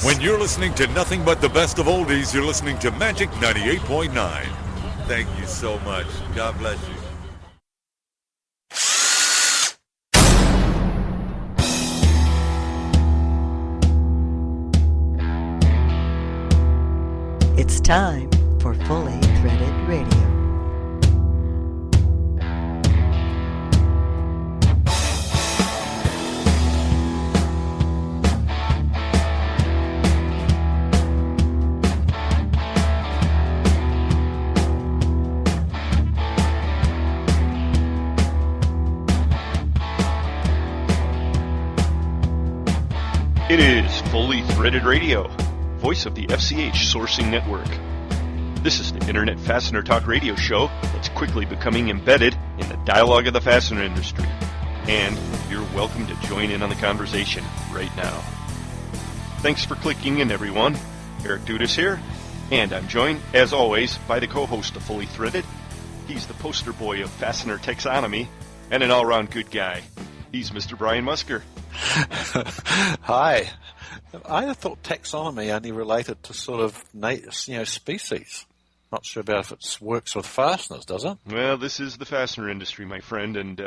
When you're listening to nothing but the best of oldies, you're listening to Magic 98.9. Thank you so much. God bless you. It's time for Fully Threaded Radio. It is Fully Threaded Radio, voice of the FCH Sourcing Network. This is the Internet Fastener Talk radio show that's quickly becoming embedded in the dialogue of the fastener industry. And you're welcome to join in on the conversation right now. Thanks for clicking in, everyone. Eric Dudas here, and I'm joined, as always, by the co-host of Fully Threaded. He's the poster boy of fastener taxonomy and an all-around good guy. He's Mr. Brian Musker. Hi. I thought taxonomy only related to sort of species. Not sure about if it works with fasteners, does it? Well, this is the fastener industry, my friend, and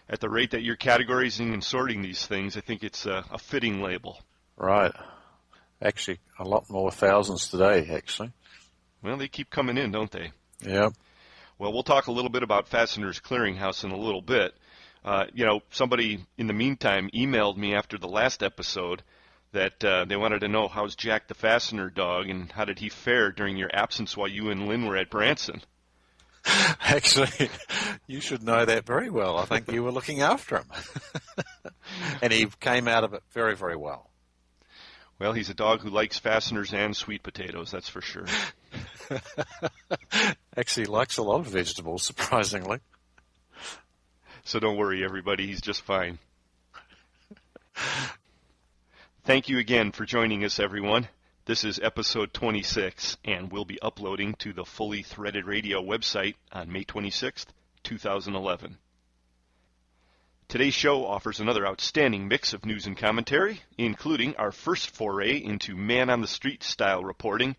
at the rate that you're categorizing and sorting these things, I think it's a fitting label. Right. Actually, a lot more thousands today, actually. Well, they keep coming in, don't they? Yeah. Well, we'll talk a little bit about Fasteners Clearinghouse in a little bit. Somebody in the meantime emailed me after the last episode that they wanted to know, how's Jack the Fastener dog and how did he fare during your absence while you and Lynn were at Branson? Actually, you should know that very well. I think you were looking after him. And he came out of it very, very well. Well, he's a dog who likes fasteners and sweet potatoes, that's for sure. Actually, he likes a lot of vegetables, surprisingly. So don't worry, everybody. He's just fine. Thank you again for joining us, everyone. This is episode 26, and we'll be uploading to the Fully Threaded Radio website on May 26th, 2011. Today's show offers another outstanding mix of news and commentary, including our first foray into man-on-the-street style reporting,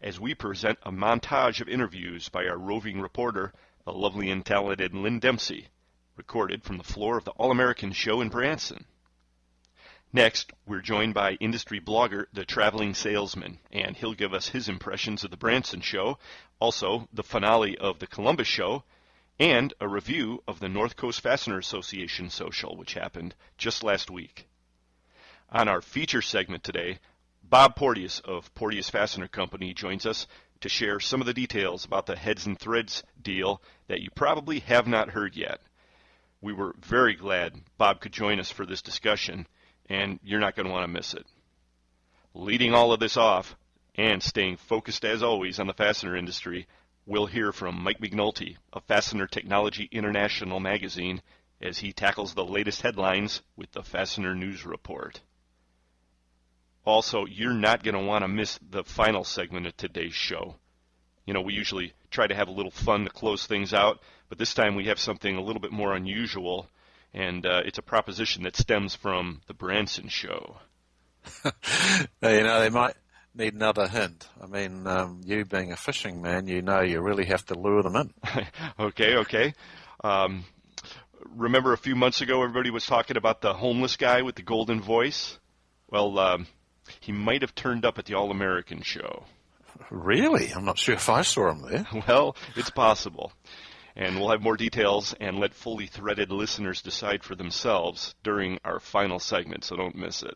as we present a montage of interviews by our roving reporter, the lovely and talented Lynn Dempsey, recorded from the floor of the All-American Show in Branson. Next, we're joined by industry blogger, The Traveling Salesman, and he'll give us his impressions of the Branson Show, also the finale of the Columbus Show, and a review of the North Coast Fastener Association Social, which happened just last week. On our feature segment today, Bob Porteous of Porteous Fastener Company joins us to share some of the details about the Heads and Threads deal that you probably have not heard yet. We were very glad Bob could join us for this discussion, and you're not going to want to miss it. Leading all of this off, and staying focused as always on the fastener industry, we'll hear from Mike McNulty of Fastener Technology International magazine as he tackles the latest headlines with the Fastener News Report. Also, you're not going to want to miss the final segment of today's show. You know, we usually try to have a little fun to close things out, but this time we have something a little bit more unusual, and it's a proposition that stems from the Branson Show. They might need another hint. I mean, you being a fishing man, you really have to lure them in. Okay. Remember a few months ago everybody was talking about the homeless guy with the golden voice? Well, he might have turned up at the All-American Show. Really? I'm not sure if I saw him there. Well, it's possible. And we'll have more details and let Fully Threaded listeners decide for themselves during our final segment, so don't miss it.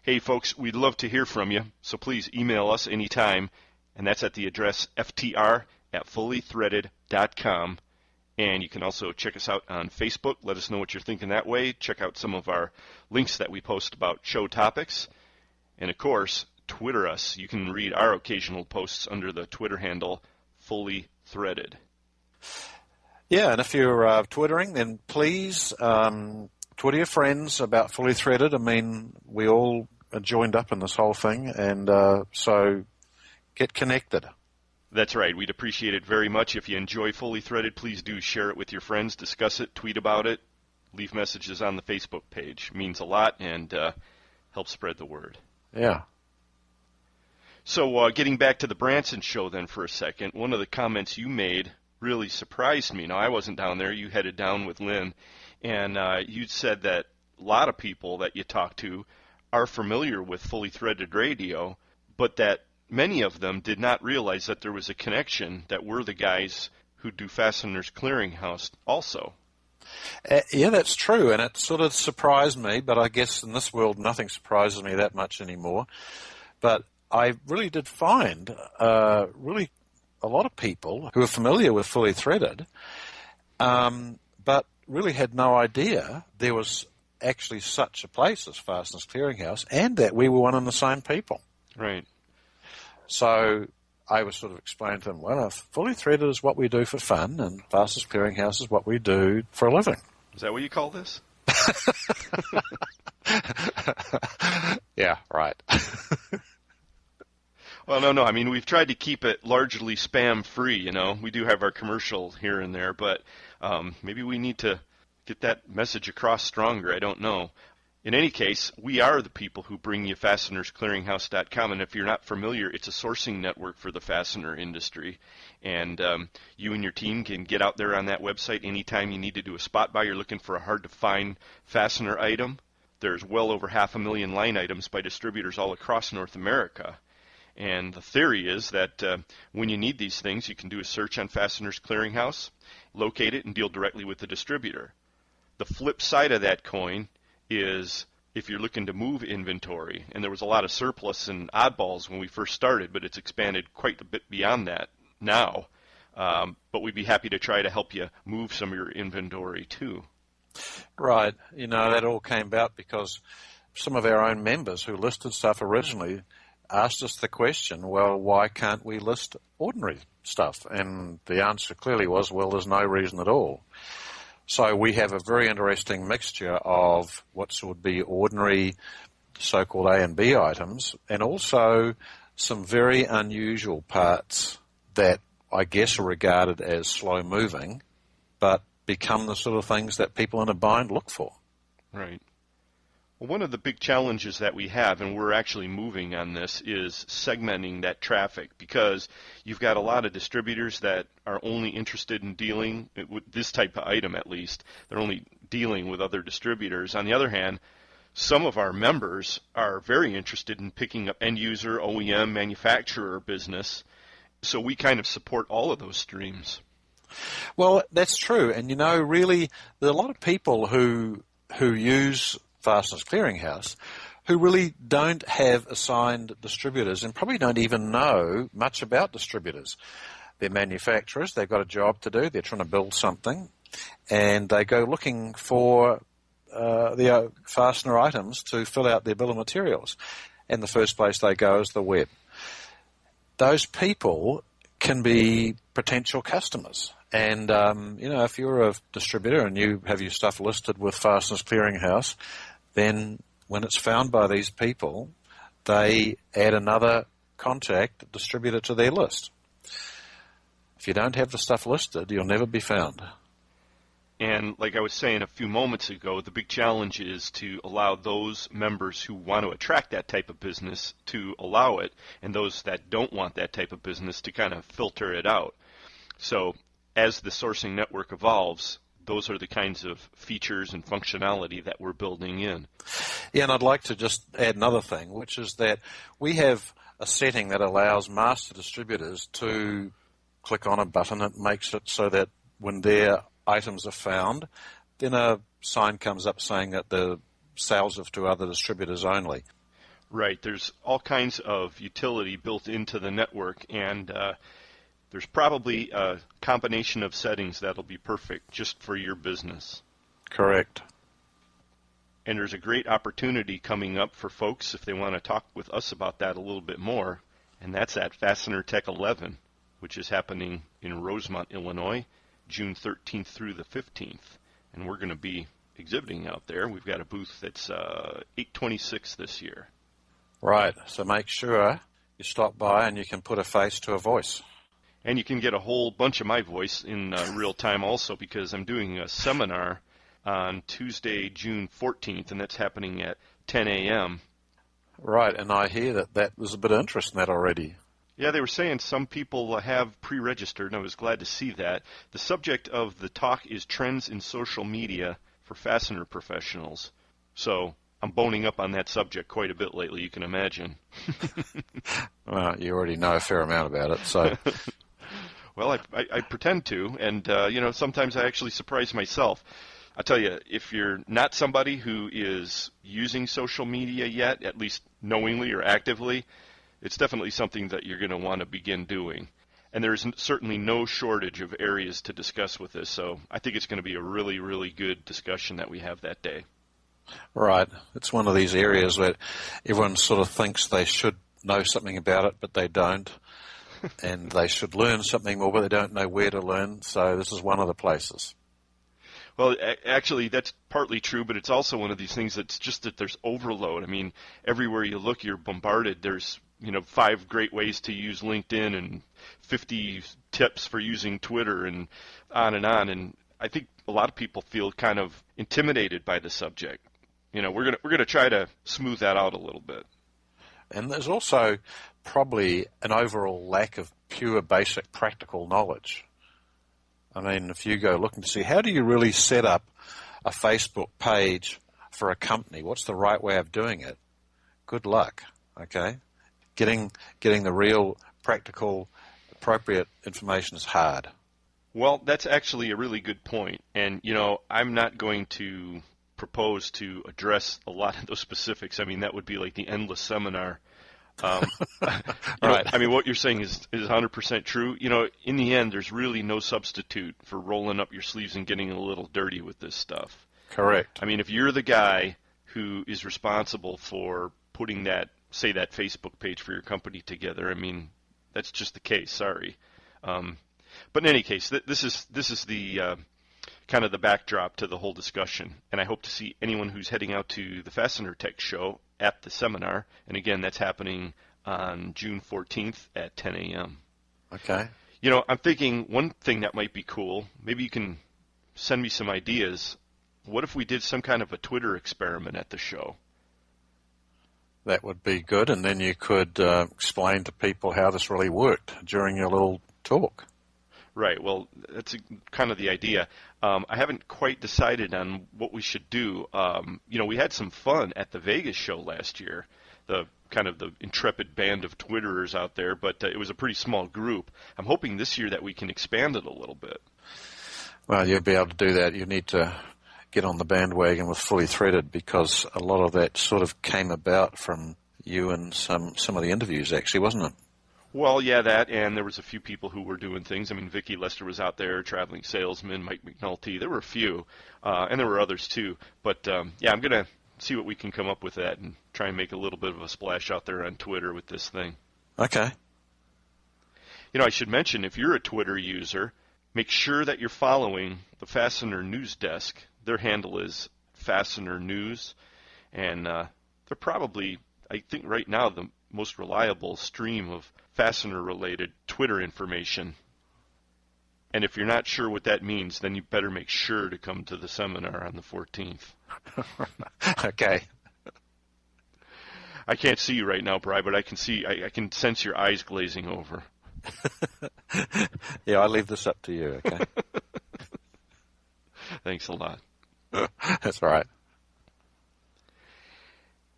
Hey, folks, we'd love to hear from you, so please email us anytime, and that's at the address ftr@fullythreaded.com. And you can also check us out on Facebook. Let us know what you're thinking that way. Check out some of our links that we post about show topics. And, of course, Twitter us. You can read our occasional posts under the Twitter handle Fully Threaded. Yeah, and if you're Twittering, then please Twitter your friends about Fully Threaded. I mean, we all are joined up in this whole thing, and so get connected. That's right. We'd appreciate it very much. If you enjoy Fully Threaded, please do share it with your friends, discuss it, tweet about it, leave messages on the Facebook page. It means a lot and helps spread the word. Yeah. So getting back to the Branson show then for a second, one of the comments you made really surprised me. Now, I wasn't down there. You headed down with Lynn, and you said that a lot of people that you talk to are familiar with fully threaded radio, but that many of them did not realize that there was a connection, that we're the guys who do Fastener's Clearinghouse also. Yeah, that's true, and it sort of surprised me, but I guess in this world nothing surprises me that much anymore. But I really did find really a lot of people who are familiar with fully threaded, but really had no idea there was actually such a place as Fastener's Clearinghouse, and that we were one and the same people. Right. So I was sort of explaining to them, well, fully threaded is what we do for fun, and Fastener's Clearinghouse is what we do for a living. Is that what you call this? Yeah, right. Well, no. I mean, we've tried to keep it largely spam-free, you know. We do have our commercial here and there, but maybe we need to get that message across stronger. I don't know. In any case, we are the people who bring you FastenersClearinghouse.com, and if you're not familiar, it's a sourcing network for the fastener industry. And you and your team can get out there on that website anytime you need to do a spot buy. You're looking for a hard-to-find fastener item. There's well over 500,000 line items by distributors all across North America. And the theory is that when you need these things, you can do a search on Fastener's Clearinghouse, locate it, and deal directly with the distributor. The flip side of that coin is if you're looking to move inventory, and there was a lot of surplus and oddballs when we first started, but it's expanded quite a bit beyond that now. But we'd be happy to try to help you move some of your inventory too. Right. You know, that all came about because some of our own members who listed stuff originally asked us the question, well, why can't we list ordinary stuff? And the answer clearly was, well, there's no reason at all. So we have a very interesting mixture of what would be ordinary so-called A and B items, and also some very unusual parts that I guess are regarded as slow-moving, but become the sort of things that people in a bind look for. Right. Well, one of the big challenges that we have, and we're actually moving on this, is segmenting that traffic, because you've got a lot of distributors that are only interested in dealing with this type of item, at least. They're only dealing with other distributors. On the other hand, some of our members are very interested in picking up end-user, OEM, manufacturer business, so we kind of support all of those streams. Well, that's true, and you know, really, there are a lot of people who use Fastener's Clearinghouse who really don't have assigned distributors and probably don't even know much about distributors. They're manufacturers, they've got a job to do, they're trying to build something, and they go looking for the fastener items to fill out their bill of materials. And the first place they go is the web. Those people can be potential customers. And, you know, if you're a distributor and you have your stuff listed with Fastener's Clearinghouse, then when it's found by these people, they add another contact distributor to their list. If you don't have the stuff listed, you'll never be found. And like I was saying a few moments ago, the big challenge is to allow those members who want to attract that type of business to allow it, and those that don't want that type of business to kind of filter it out. So as the sourcing network evolves, those are the kinds of features and functionality that we're building in. Yeah, and I'd like to just add another thing, which is that we have a setting that allows master distributors to click on a button. It makes it so that when their items are found, then a sign comes up saying that the sales are to other distributors only. Right. There's all kinds of utility built into the network, and there's probably a combination of settings that'll be perfect just for your business. Correct. And there's a great opportunity coming up for folks if they want to talk with us about that a little bit more, and that's at Fastener Tech 11, which is happening in Rosemont, Illinois, June 13th through the 15th. And we're going to be exhibiting out there. We've got a booth that's 826 this year. Right. So make sure you stop by and you can put a face to a voice. And you can get a whole bunch of my voice in real time also, because I'm doing a seminar on Tuesday, June 14th, and that's happening at 10 a.m. Right, and I hear that there's a bit of interest in that already. Yeah, they were saying some people have pre-registered, and I was glad to see that. The subject of the talk is trends in social media for fastener professionals. So I'm boning up on that subject quite a bit lately, you can imagine. Well, you already know a fair amount about it, so... Well, I pretend to, and, sometimes I actually surprise myself. I'll tell you, if you're not somebody who is using social media yet, at least knowingly or actively, it's definitely something that you're going to want to begin doing. And there's certainly no shortage of areas to discuss with this, so I think it's going to be a really, really good discussion that we have that day. Right. It's one of these areas where everyone sort of thinks they should know something about it, but they don't. And they should learn something more, but they don't know where to learn, so this is one of the places. Well, actually, that's partly true, but it's also one of these things that's just that there's overload. I mean, everywhere you look, you're bombarded. There's 5 great ways to use LinkedIn and 50 tips for using Twitter and on. And I think a lot of people feel kind of intimidated by the subject. We're gonna try to smooth that out a little bit. And there's also probably an overall lack of pure basic practical knowledge. I mean, if you go looking to see how do you really set up a Facebook page for a company, what's the right way of doing it? Good luck, okay? Getting the real, practical, appropriate information is hard. Well, that's actually a really good point. And, I'm not going to propose to address a lot of those specifics. I mean, that would be like the endless seminar. Right. I mean, what you're saying is 100% true. In the end, there's really no substitute for rolling up your sleeves and getting a little dirty with this stuff. Correct. I mean, if you're the guy who is responsible for putting that Facebook page for your company together, I mean, that's just the case. Sorry. But in any case, this is the kind of the backdrop to the whole discussion, and I hope to see anyone who's heading out to the Fastener Tech Show at the seminar, and again, that's happening on June 14th at 10 a.m. Okay. I'm thinking one thing that might be cool, maybe you can send me some ideas. What if we did some kind of a Twitter experiment at the show? That would be good, and then you could explain to people how this really worked during your little talk. Right. Well, that's kind of the idea. I haven't quite decided on what we should do. We had some fun at the Vegas show last year, the intrepid band of Twitterers out there, but it was a pretty small group. I'm hoping this year that we can expand it a little bit. Well, you'll be able to do that. You need to get on the bandwagon with Fully Threaded because a lot of that sort of came about from you and some of the interviews, actually, wasn't it? Well, yeah, that, and there was a few people who were doing things. I mean, Vicki Lester was out there, Traveling Salesman, Mike McNulty. There were a few, and there were others too. But, I'm going to see what we can come up with that and try and make a little bit of a splash out there on Twitter with this thing. Okay. I should mention, if you're a Twitter user, make sure that you're following the Fastener News Desk. Their handle is Fastener News, and they're probably, I think right now, the most reliable stream of Fastener-related Twitter information. And if you're not sure what that means, then you better make sure to come to the seminar on the 14th. Okay. I can't see you right now, Bri, but I can sense your eyes glazing over. Yeah, I leave this up to you, okay? Thanks a lot. That's all right.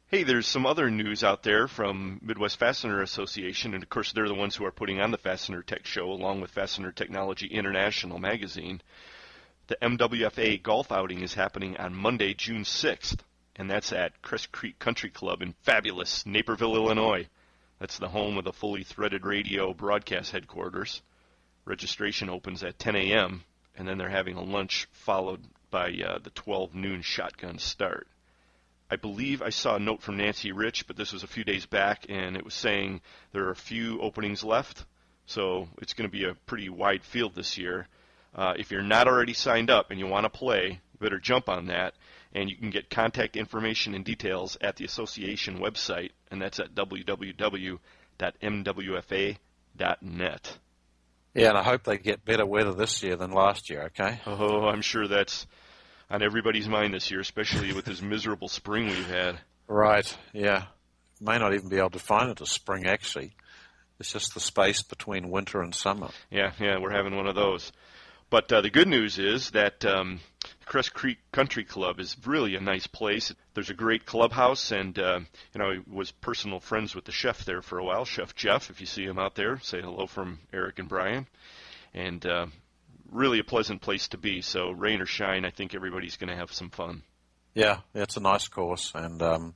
Hey, there's some other news out there from Midwest Fastener Association, and of course they're the ones who are putting on the Fastener Tech Show along with Fastener Technology International magazine. The MWFA golf outing is happening on Monday, June 6th, and that's at Crest Creek Country Club in fabulous Naperville, Illinois. That's the home of the Fully Threaded Radio broadcast headquarters. Registration opens at 10 a.m., and then they're having a lunch followed by the 12 noon shotgun start. I believe I saw a note from Nancy Rich, but this was a few days back, and it was saying there are a few openings left, so it's going to be a pretty wide field this year. If you're not already signed up and you want to play, you better jump on that, and you can get contact information and details at the association website, and that's at www.mwfa.net. Yeah, and I hope they get better weather this year than last year, okay? Oh, I'm sure that's on everybody's mind this year, especially with this miserable spring we've had. Right, yeah. may not even be able to define it as spring, actually. It's just the space between winter and summer. Yeah, we're having one of those. But the good news is that Crest Creek Country Club is really a nice place. There's a great clubhouse, and I was personal friends with the chef there for a while, Chef Jeff. If you see him out there, say hello from Eric and Brian. And really a pleasant place to be. So rain or shine, I think everybody's going to have some fun. Yeah, it's a nice course, and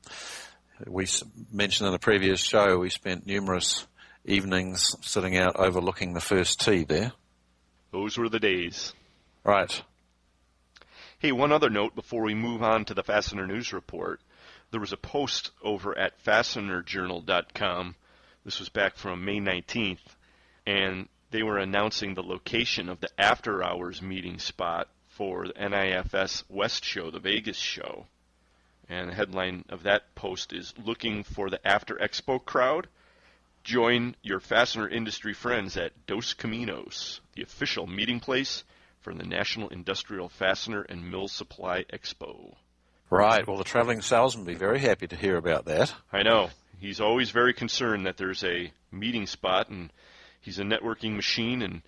we mentioned in the previous show we spent numerous evenings sitting out overlooking the first tee there. Those were the days. Right. Hey, one other note before we move on to the Fastener News Report. There was a post over at fastenerjournal.com. This was back from May 19th, and they were announcing the location of the after-hours meeting spot for the NIFS West show, the Vegas show. And the headline of that post is, "Looking for the After Expo crowd? Join your fastener industry friends at Dos Caminos, the official meeting place for the National Industrial Fastener and Mill Supply Expo." Right. Well, the traveling salesman will be very happy to hear about that. I know. He's always very concerned that there's a meeting spot, and he's a networking machine, and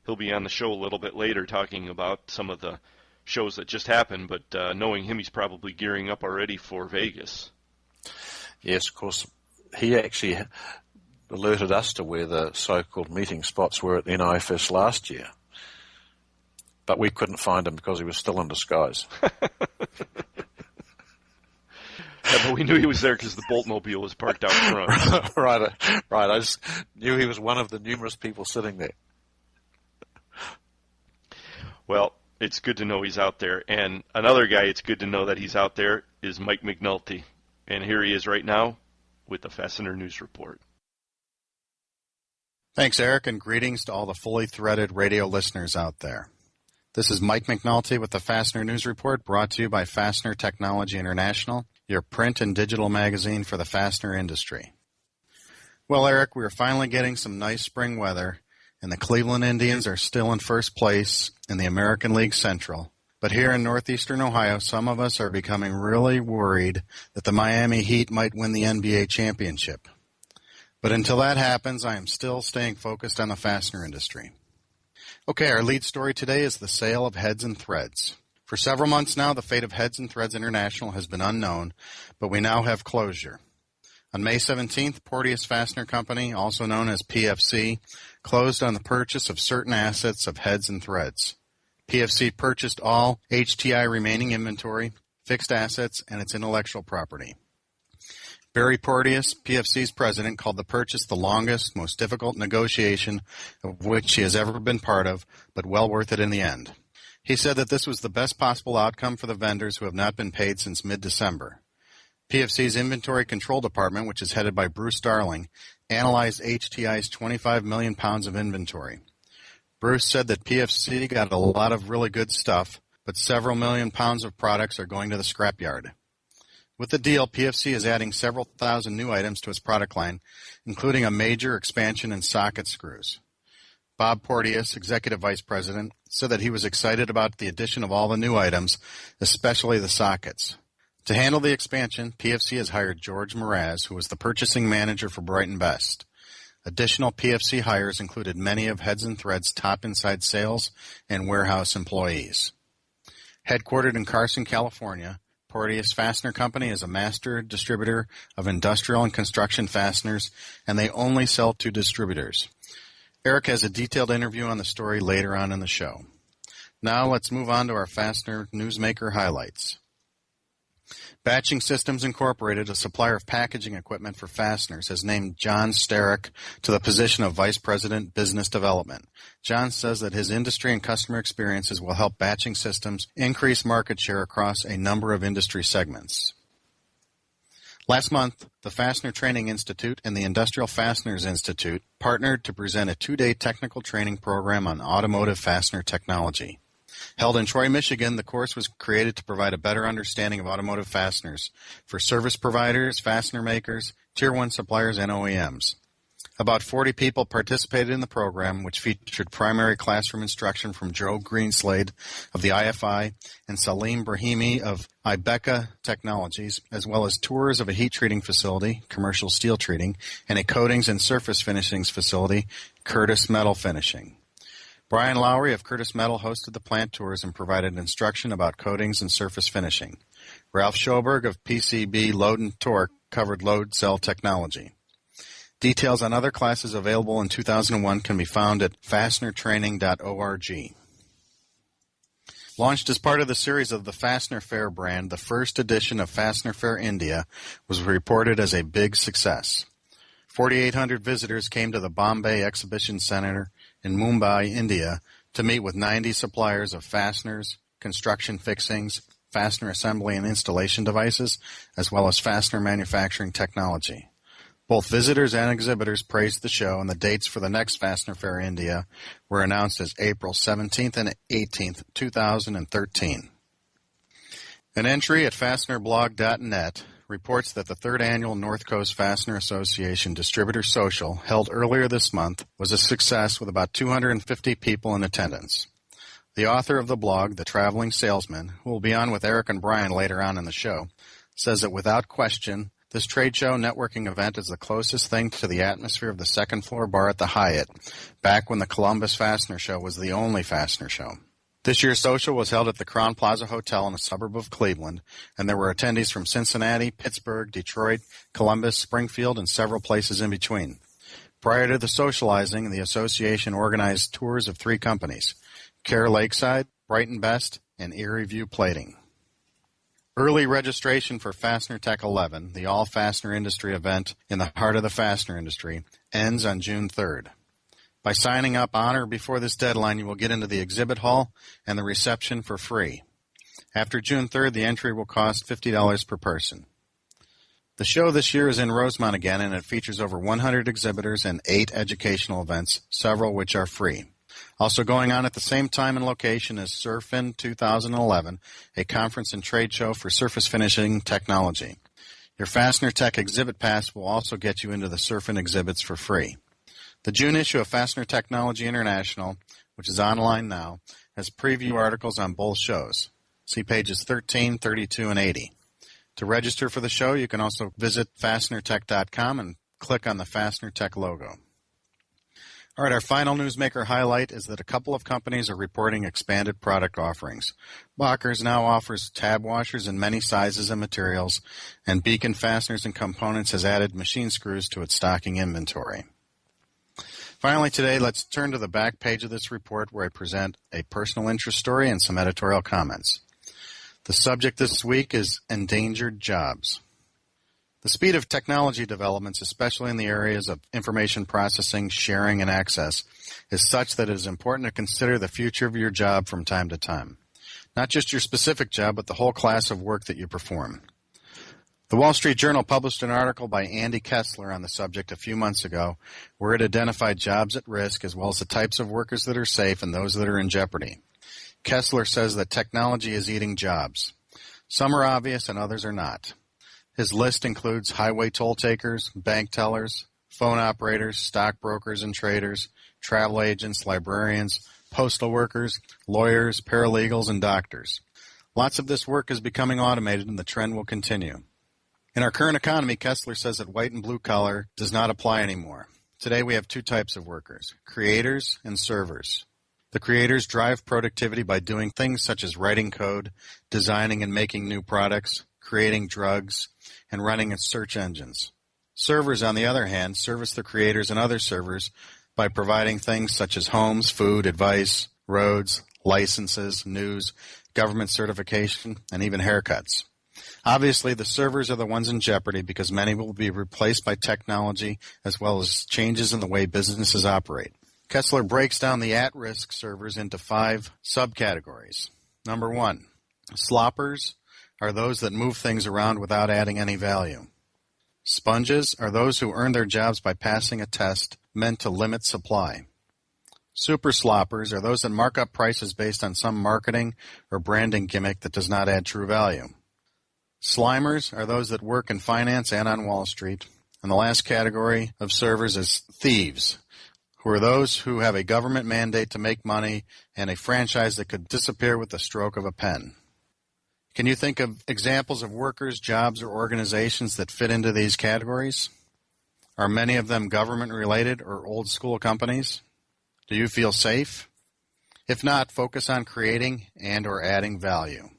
he'll be on the show a little bit later talking about some of the shows that just happened, but knowing him, he's probably gearing up already for Vegas. Yes, of course. He actually alerted us to where the so-called meeting spots were at the NIFS last year. But we couldn't find him because he was still in disguise. Yeah, but we knew he was there because the Boltmobile was parked out front. Right. I just knew he was one of the numerous people sitting there. Well, it's good to know he's out there. And another guy it's good to know that he's out there is Mike McNulty. And here he is right now with the Fastener News Report. Thanks, Eric, and greetings to all the fully threaded radio listeners out there. This is Mike McNulty with the Fastener News Report, brought to you by Fastener Technology International, your print and digital magazine for the fastener industry. Well, Eric, we are finally getting some nice spring weather, and the Cleveland Indians are still in first place in the American League Central. But here in northeastern Ohio, some of us are becoming really worried that the Miami Heat might win the NBA championship. But until that happens, I am still staying focused on the fastener industry. Okay, our lead story today is the sale of Heads and Threads. For several months now, the fate of Heads and Threads International has been unknown, but we now have closure. On May 17th, Porteous Fastener Company, also known as PFC, closed on the purchase of certain assets of Heads and Threads. PFC purchased all HTI remaining inventory, fixed assets, and its intellectual property. Barry Porteous, PFC's president, called the purchase the longest, most difficult negotiation of which he has ever been part of, but well worth it in the end. He said that this was the best possible outcome for the vendors who have not been paid since mid-December. PFC's Inventory Control Department, which is headed by Bruce Darling, analyzed HTI's 25 million pounds of inventory. Bruce said that PFC got a lot of really good stuff, but several million pounds of products are going to the scrapyard. With the deal, PFC is adding several thousand new items to its product line, including a major expansion in socket screws. Bob Porteous, Executive Vice President, said that he was excited about the addition of all the new items, especially the sockets. To handle the expansion, PFC has hired George Mraz, who was the purchasing manager for Brighton Best. Additional PFC hires included many of Heads and Threads' top inside sales and warehouse employees. Headquartered in Carson, California, Porteous Fastener Company is a master distributor of industrial and construction fasteners, and they only sell to distributors. Eric has a detailed interview on the story later on in the show. Now let's move on to our Fastener Newsmaker highlights. Batching Systems Incorporated, a supplier of packaging equipment for fasteners, has named John Starrick to the position of Vice President Business Development. John says that his industry and customer experiences will help Batching Systems increase market share across a number of industry segments. Last month, the Fastener Training Institute and the Industrial Fasteners Institute partnered to present a 2-day technical training program on automotive fastener technology. Held in Troy, Michigan, the course was created to provide a better understanding of automotive fasteners for service providers, fastener makers, Tier 1 suppliers, and OEMs. About 40 people participated in the program, which featured primary classroom instruction from Joe Greenslade of the IFI and Salim Brahimi of Ibeca Technologies, as well as tours of a heat treating facility, commercial steel treating, and a coatings and surface finishings facility, Curtis Metal Finishing. Brian Lowry of Curtis Metal hosted the plant tours and provided instruction about coatings and surface finishing. Ralph Schoberg of PCB Load and Torque covered load cell technology. Details on other classes available in 2001 can be found at fastenertraining.org. Launched as part of the series of the Fastener Fair brand, the first edition of Fastener Fair India was reported as a big success. 4,800 visitors came to the Bombay Exhibition Center in Mumbai, India, to meet with 90 suppliers of fasteners, construction fixings, fastener assembly and installation devices, as well as fastener manufacturing technology. Both visitors and exhibitors praised the show, and the dates for the next Fastener Fair India were announced as April 17th and 18th, 2013. An entry at fastenerblog.net reports that the third annual North Coast Fastener Association Distributor Social, held earlier this month, was a success with about 250 people in attendance. The author of the blog, The Traveling Salesman, who will be on with Eric and Brian later on in the show, says that without question, this trade show networking event is the closest thing to the atmosphere of the second floor bar at the Hyatt, back when the Columbus Fastener Show was the only fastener show. This year's social was held at the Crowne Plaza Hotel in a suburb of Cleveland, and there were attendees from Cincinnati, Pittsburgh, Detroit, Columbus, Springfield, and several places in between. Prior to the socializing, the association organized tours of 3 companies, Care Lakeside, Brighton Best, and Erie View Plating. Early registration for Fastener Tech 11, the all-fastener industry event in the heart of the fastener industry, ends on June 3rd. By signing up on or before this deadline, you will get into the exhibit hall and the reception for free. After June 3rd, the entry will cost $50 per person. The show this year is in Rosemont again, and it features over 100 exhibitors and 8 educational events, several which are free. Also going on at the same time and location is Surfin 2011, a conference and trade show for surface finishing technology. Your Fastener Tech exhibit pass will also get you into the Surfin exhibits for free. The June issue of Fastener Technology International, which is online now, has preview articles on both shows. See pages 13, 32, and 80. To register for the show, you can also visit fastenertech.com and click on the Fastener Tech logo. All right, our final newsmaker highlight is that a couple of companies are reporting expanded product offerings. Walkers now offers tab washers in many sizes and materials, and Beacon Fasteners and Components has added machine screws to its stocking inventory. Finally today, let's turn to the back page of this report where I present a personal interest story and some editorial comments. The subject this week is endangered jobs. The speed of technology developments, especially in the areas of information processing, sharing, and access, is such that it is important to consider the future of your job from time to time. Not just your specific job, but the whole class of work that you perform. The Wall Street Journal published an article by Andy Kessler on the subject a few months ago, where it identified jobs at risk as well as the types of workers that are safe and those that are in jeopardy. Kessler says that technology is eating jobs. Some are obvious and others are not. His list includes highway toll takers, bank tellers, phone operators, stockbrokers and traders, travel agents, librarians, postal workers, lawyers, paralegals, and doctors. Lots of this work is becoming automated, and the trend will continue. In our current economy, Kessler says that white and blue collar does not apply anymore. Today we have 2 types of workers, creators and servers. The creators drive productivity by doing things such as writing code, designing and making new products, creating drugs, and running its search engines. Servers, on the other hand, service the creators and other servers by providing things such as homes, food, advice, roads, licenses, news, government certification, and even haircuts. Obviously, the servers are the ones in jeopardy because many will be replaced by technology as well as changes in the way businesses operate. Kessler breaks down the at-risk servers into 5 subcategories. Number 1, sloppers are those that move things around without adding any value. Sponges are those who earn their jobs by passing a test meant to limit supply. Super sloppers are those that mark up prices based on some marketing or branding gimmick that does not add true value. Slimers are those that work in finance and on Wall Street. And the last category of servers is thieves, who are those who have a government mandate to make money and a franchise that could disappear with the stroke of a pen. Can you think of examples of workers, jobs, or organizations that fit into these categories? Are many of them government-related or old-school companies? Do you feel safe? If not, focus on creating and or adding value.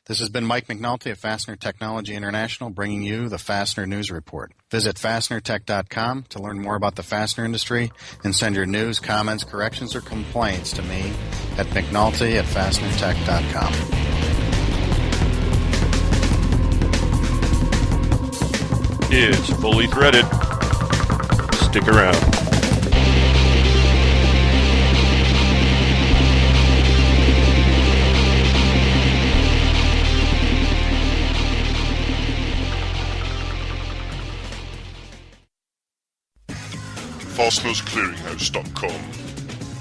This has been Mike McNulty of Fastener Technology International bringing you the Fastener News Report. Visit fastenertech.com to learn more about the fastener industry and send your news, comments, corrections, or complaints to me at mcnulty@fastenertech.com. Is fully threaded. Stick around. FastenersClearinghouse.com.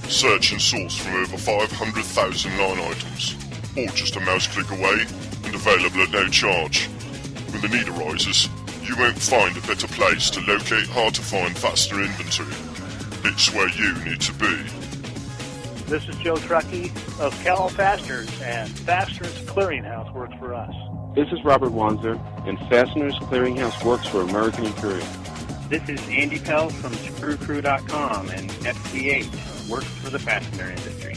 Search and source from over 500,000 line items, all just a mouse click away and available at no charge. When the need arises, you won't find a better place to locate hard-to-find fastener inventory. It's where you need to be. This is Joe Truckee of Cal Fasteners, and Fasteners Clearinghouse works for us. This is Robert Wanzer, and Fasteners Clearinghouse works for American Imperial. This is Andy Pell from ScrewCrew.com, and FCH works for the fastener industry.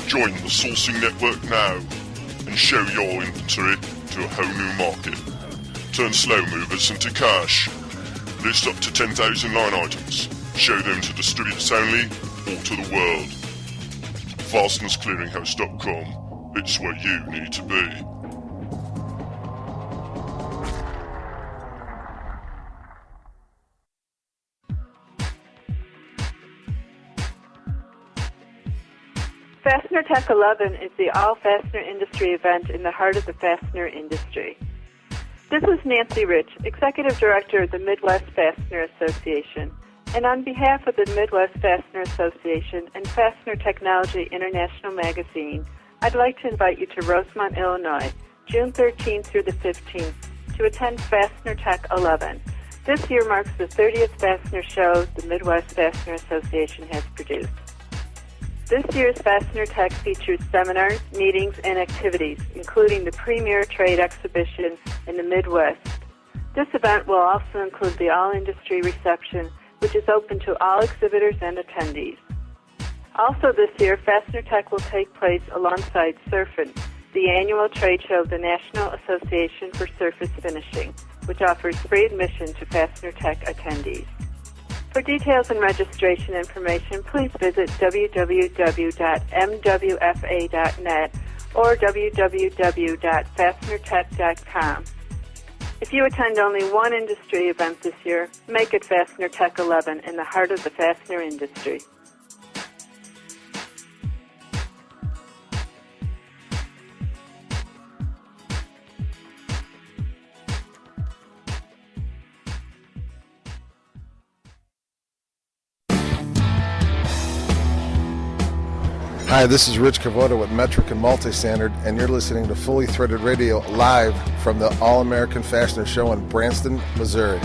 Join the sourcing network now and show your inventory to a whole new market. Turn slow movers into cash. List up to 10,000 line items. Show them to distributors only or to the world. FastenersClearinghouse.com. It's where you need to be. Fastener Tech 11 is the all-fastener industry event in the heart of the fastener industry. This is Nancy Rich, Executive Director of the Midwest Fastener Association, and on behalf of the Midwest Fastener Association and Fastener Technology International Magazine, I'd like to invite you to Rosemont, Illinois, June 13th through the 15th, to attend Fastener Tech 11. This year marks the 30th fastener show the Midwest Fastener Association has produced. This year's Fastener Tech features seminars, meetings, and activities, including the premier trade exhibition in the Midwest. This event will also include the all-industry reception, which is open to all exhibitors and attendees. Also this year, Fastener Tech will take place alongside Surfin', the annual trade show of the National Association for Surface Finishing, which offers free admission to Fastener Tech attendees. For details and registration information, please visit www.mwfa.net or www.fastenertech.com. If you attend only one industry event this year, make it Fastener Tech 11 in the heart of the fastener industry. Hi, this is Rich Cavoda with Metric and Multi-Standard, and you're listening to Fully Threaded Radio live from the All-American Fastener Show in Branson, Missouri.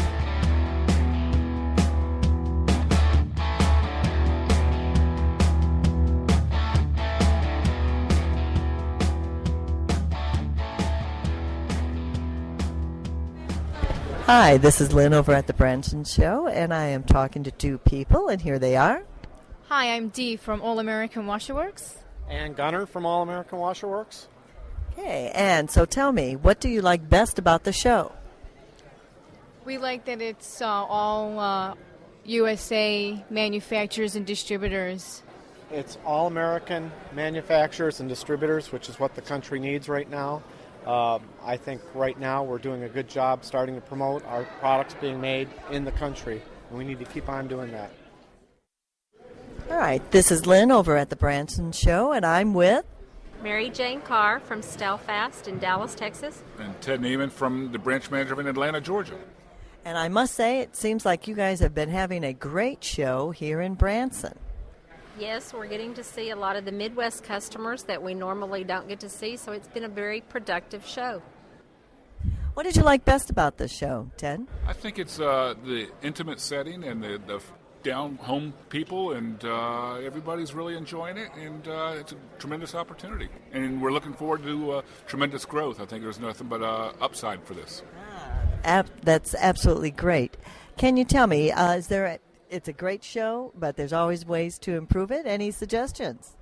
Hi, this is Lynn over at the Branson Show, and I am talking to two people, and here they are. Hi, I'm Dee from All American Washerworks. And Gunnar from All American Washerworks. Okay, and so tell me, what do you like best about the show? We like that it's all USA manufacturers and distributors. It's all American manufacturers and distributors, which is what the country needs right now. I think right now we're doing a good job starting to promote our products being made in the country, and we need to keep on doing that. All right, this is Lynn over at the Branson Show, and I'm with Mary Jane Carr from Stelfast in Dallas, Texas. And Ted Neiman from the branch manager in Atlanta, Georgia. And I must say, it seems like you guys have been having a great show here in Branson. Yes, we're getting to see a lot of the Midwest customers that we normally don't get to see, so it's been a very productive show. What did you like best about this show, Ted? I think it's the intimate setting and the down-home people, and everybody's really enjoying it, and it's a tremendous opportunity. And we're looking forward to tremendous growth. I think there's nothing but upside for this. That's absolutely great. Can you tell me, it's a great show, but there's always ways to improve it. Any suggestions?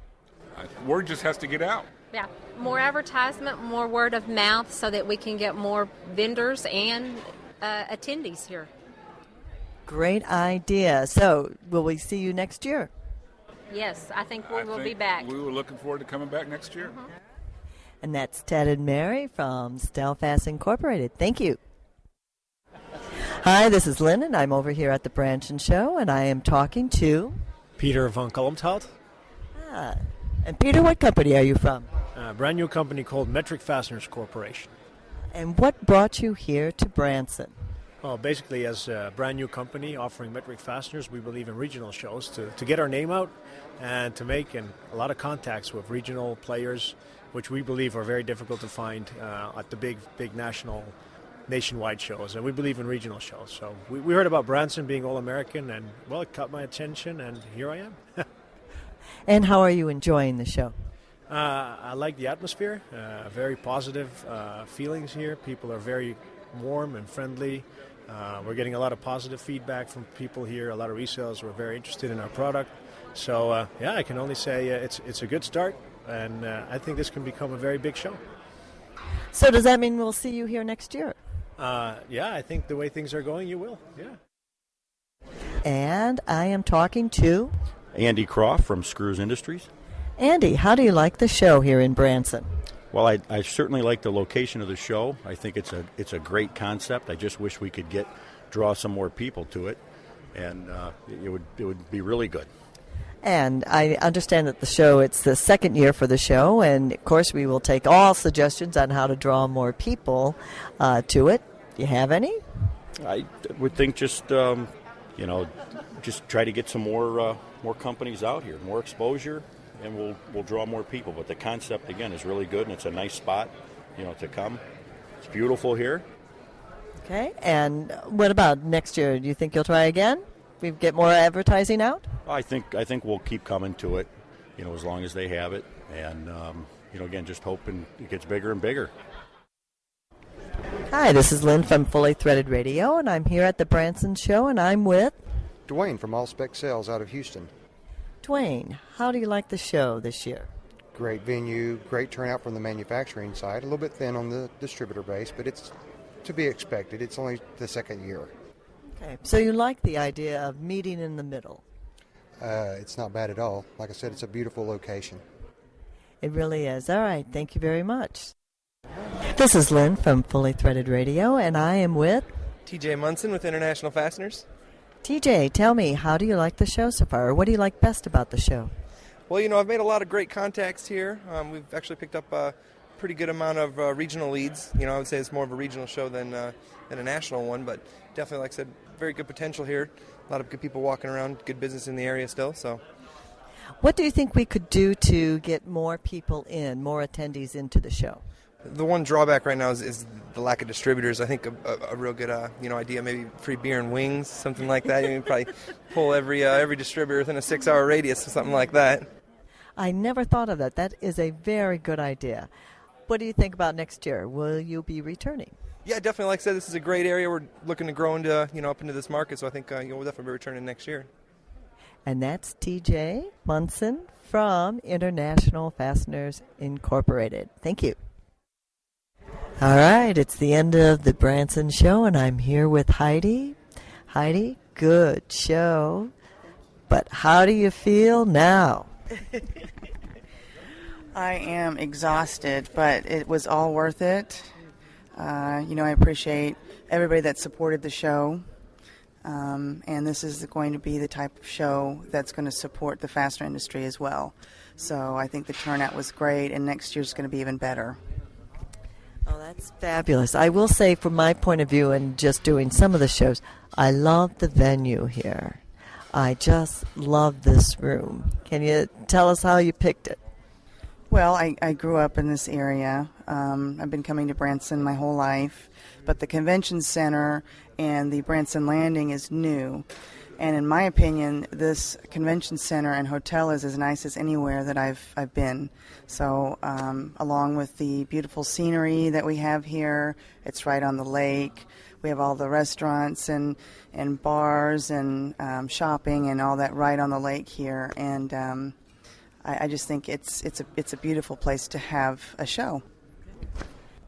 Word just has to get out. Yeah, more advertisement, more word of mouth so that we can get more vendors and attendees here. Great idea. So, will we see you next year? Yes, I think we will be back. We were looking forward to coming back next year. Mm-hmm. And that's Ted and Mary from Stelfast Incorporated. Thank you. Hi, this is Lynn, and I'm over here at the Branson Show, and I am talking to Peter von Kulmthout. And Peter, what company are you from? A brand new company called Metric Fasteners Corporation. And what brought you here to Branson? Well, basically, as a brand new company offering metric fasteners, we believe in regional shows to get our name out and to make a lot of contacts with regional players, which we believe are very difficult to find at the big nationwide shows. And we believe in regional shows. So we heard about Branson being all-American, and, well, it caught my attention, and here I am. And how are you enjoying the show? I like the atmosphere, very positive feelings here. People are very warm and friendly. We're getting a lot of positive feedback from people here, a lot of resellers who are very interested in our product. So, I can only say it's a good start, and I think this can become a very big show. So does that mean we'll see you here next year? I think the way things are going, you will, yeah. And I am talking to Andy Croft from Screws Industries. Andy, how do you like the show here in Branson? Well, I certainly like the location of the show. I think it's a great concept. I just wish we could draw some more people to it, and it would be really good. And I understand that it's the second year for the show, and of course we will take all suggestions on how to draw more people to it. Do you have any? I would think just try to get some more companies out here, more exposure, and we'll draw more people. But the concept, again, is really good, and it's a nice spot, to come. It's beautiful here. Okay, and what about next year? Do you think you'll try again? We get more advertising out? I think we'll keep coming to it, as long as they have it, and again, just hoping it gets bigger and bigger. Hi, this is Lynn from Fully Threaded Radio, and I'm here at the Branson Show, and I'm with Dwayne from All Spec Sales out of Houston. Dwayne, how do you like the show this year? Great venue, great turnout from the manufacturing side. A little bit thin on the distributor base, but it's to be expected. It's only the second year. Okay, so you like the idea of meeting in the middle? It's not bad at all. Like I said, it's a beautiful location. It really is. All right, thank you very much. This is Lynn from Fully Threaded Radio, and I am with TJ Munson with International Fasteners. TJ, tell me, how do you like the show so far, or what do you like best about the show? Well, I've made a lot of great contacts here. We've actually picked up a pretty good amount of regional leads. I would say it's more of a regional show than a national one, but definitely, like I said, very good potential here. A lot of good people walking around, good business in the area still. So, what do you think we could do to get more people in, more attendees into the show? The one drawback right now is the lack of distributors. I think a real good idea, maybe free beer and wings, something like that. You can probably pull every distributor within a 6-hour radius or something like that. I never thought of that. That is a very good idea. What do you think about next year? Will you be returning? Yeah, definitely. Like I said, this is a great area. We're looking to grow into up into this market, so I think we'll definitely be returning next year. And that's TJ Munson from International Fasteners Incorporated. Thank you. All right, it's the end of the Branson Show, and I'm here with Heidi. Heidi, good show, but how do you feel now? I am exhausted, but it was all worth it. I appreciate everybody that supported the show, and this is going to be the type of show that's going to support the fastener industry as well. So I think the turnout was great, and next year's going to be even better. Oh, that's fabulous. I will say, from my point of view, and just doing some of the shows, I love the venue here. I just love this room. Can you tell us how you picked it? Well, I grew up in this area. I've been coming to Branson my whole life, but the convention center and the Branson Landing is new. And in my opinion, this convention center and hotel is as nice as anywhere that I've been. So along with the beautiful scenery that we have here, it's right on the lake. We have all the restaurants and bars and shopping and all that right on the lake here. And I just think it's a beautiful place to have a show.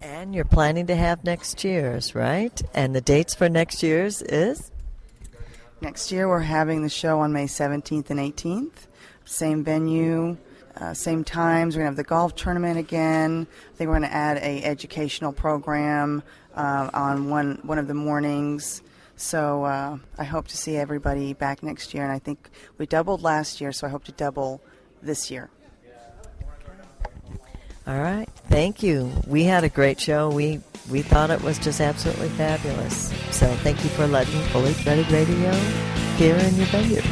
And you're planning to have next year's, right? And the dates for next year's is? Next year we're having the show on May 17th and 18th. Same venue, same times. We're going to have the golf tournament again. I think we're going to add a educational program on one of the mornings. So I hope to see everybody back next year. And I think we doubled last year, so I hope to double this year. All right. Thank you. We had a great show. We thought it was just absolutely fabulous. So thank you for letting Fully Threaded Radio here in your venue.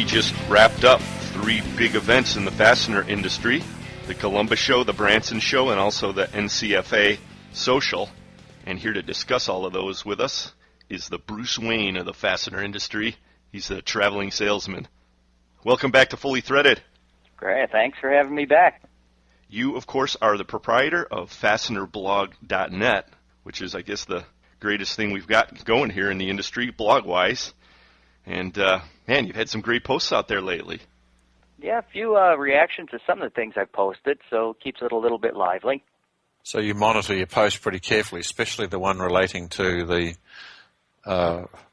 Just wrapped up 3 big events in the fastener industry, the Columbus Show, the Branson Show, and also the NCFA Social. And here to discuss all of those with us is the Bruce Wayne of the fastener industry. He's a traveling salesman. Welcome back to Fully Threaded. Great, thanks for having me back. You, of course, are the proprietor of FastenerBlog.net, which is, I guess, the greatest thing we've got going here in the industry, blog-wise. And, man, you've had some great posts out there lately. Yeah, a few reactions to some of the things I've posted, so keeps it a little bit lively. So you monitor your posts pretty carefully, especially the one relating to the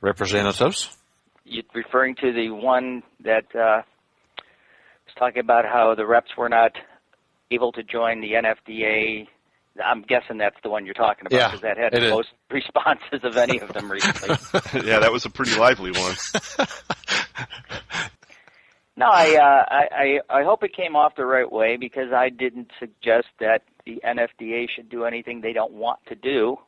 representatives? You're referring to the one that was talking about how the reps were not able to join the NFDA. I'm guessing that's the one you're talking about, because that had the most responses of any of them recently. Yeah, that was a pretty lively one. No, I hope it came off the right way, because I didn't suggest that the NFDA should do anything they don't want to do,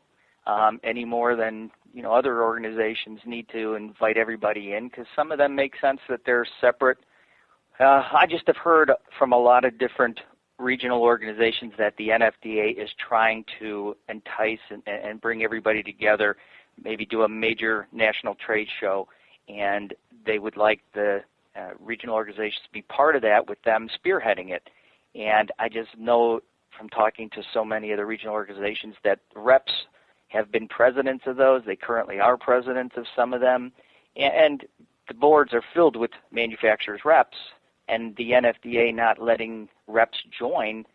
any more than other organizations need to invite everybody in, because some of them make sense that they're separate. I just have heard from a lot of different regional organizations that the NFDA is trying to entice and bring everybody together, maybe do a major national trade show, and they would like the regional organizations to be part of that, with them spearheading it. And I just know from talking to so many of the regional organizations that reps have been presidents of those. They currently are presidents of some of them, and the boards are filled with manufacturers' reps. And the NFDA not letting reps join,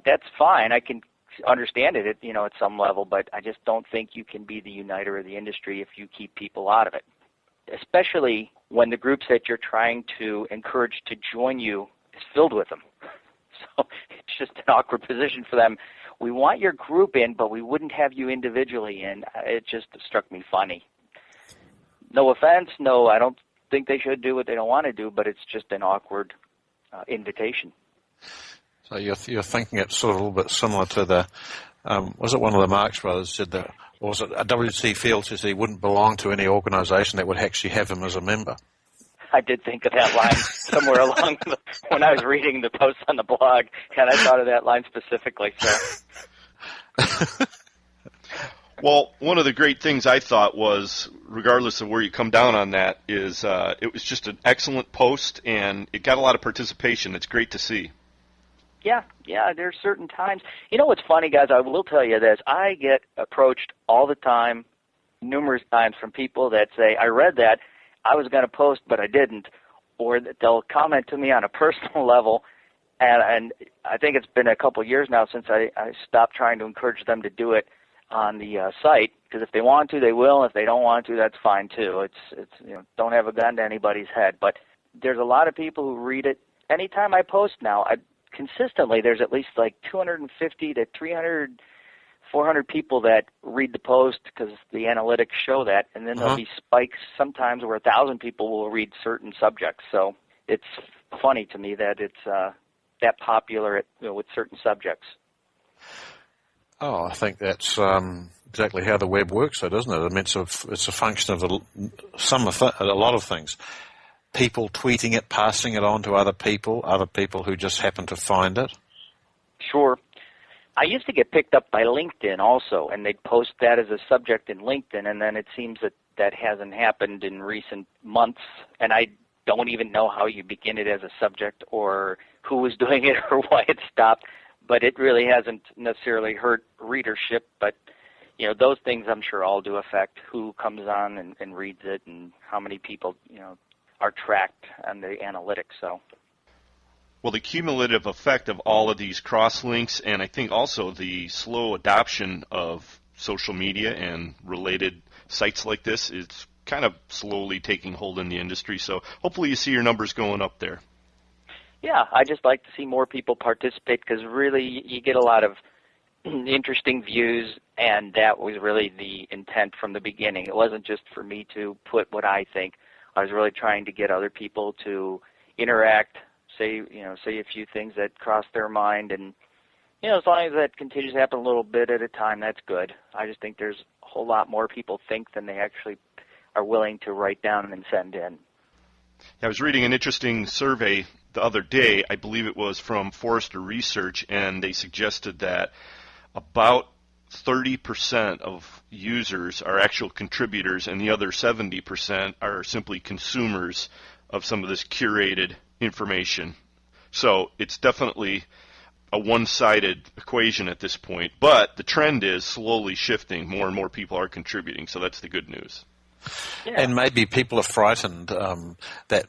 that's fine. I can understand it at some level, but I just don't think you can be the uniter of the industry if you keep people out of it, especially when the groups that you're trying to encourage to join you is filled with them. So it's just an awkward position for them. We want your group in, but we wouldn't have you individually in. It just struck me funny. No offense, no, I don't think they should do what they don't want to do, but it's just an awkward invitation. So you're thinking it's sort of a little bit similar to the, was it one of the Marx brothers said that, or was it W.C. Fields says he wouldn't belong to any organization that would actually have him as a member? I did think of that line somewhere along when I was reading the post on the blog, and I thought of that line specifically. So. Well, one of the great things I thought was, regardless of where you come down on that, is it was just an excellent post, and it got a lot of participation. It's great to see. Yeah, there's certain times. You know what's funny, guys? I will tell you this. I get approached all the time, numerous times, from people that say, I read that, I was going to post, but I didn't, or that they'll comment to me on a personal level, and I think it's been a couple years now since I stopped trying to encourage them to do it. on the site, because if they want to, they will. If they don't want to, that's fine too. It's don't have a gun to anybody's head. But there's a lot of people who read it. Anytime I post now, consistently there's at least like 250 to 300, 400 people that read the post because the analytics show that, and then there'll be spikes sometimes where 1,000 people will read certain subjects. So it's funny to me that it's that popular with certain subjects. Oh, I think that's exactly how the web works, though, doesn't it? I mean, it's a function of a lot of things. People tweeting it, passing it on to other people who just happen to find it. Sure. I used to get picked up by LinkedIn also, and they'd post that as a subject in LinkedIn, and then it seems that hasn't happened in recent months, and I don't even know how you begin it as a subject or who was doing it or why it stopped. But it really hasn't necessarily hurt readership. But, those things I'm sure all do affect who comes on and reads it and how many people, are tracked on the analytics. So, well, the cumulative effect of all of these cross-links and I think also the slow adoption of social media and related sites like this is kind of slowly taking hold in the industry. So hopefully you see your numbers going up there. Yeah, I just like to see more people participate because really you get a lot of interesting views, and that was really the intent from the beginning. It wasn't just for me to put what I think. I was really trying to get other people to interact, say a few things that cross their mind, and as long as that continues to happen a little bit at a time, that's good. I just think there's a whole lot more people think than they actually are willing to write down and send in. I was reading an interesting survey the other day. I believe it was from Forrester Research, and they suggested that about 30% of users are actual contributors, and the other 70% are simply consumers of some of this curated information. So it's definitely a one-sided equation at this point, but the trend is slowly shifting. More and more people are contributing, so that's the good news. Yeah. And maybe people are frightened that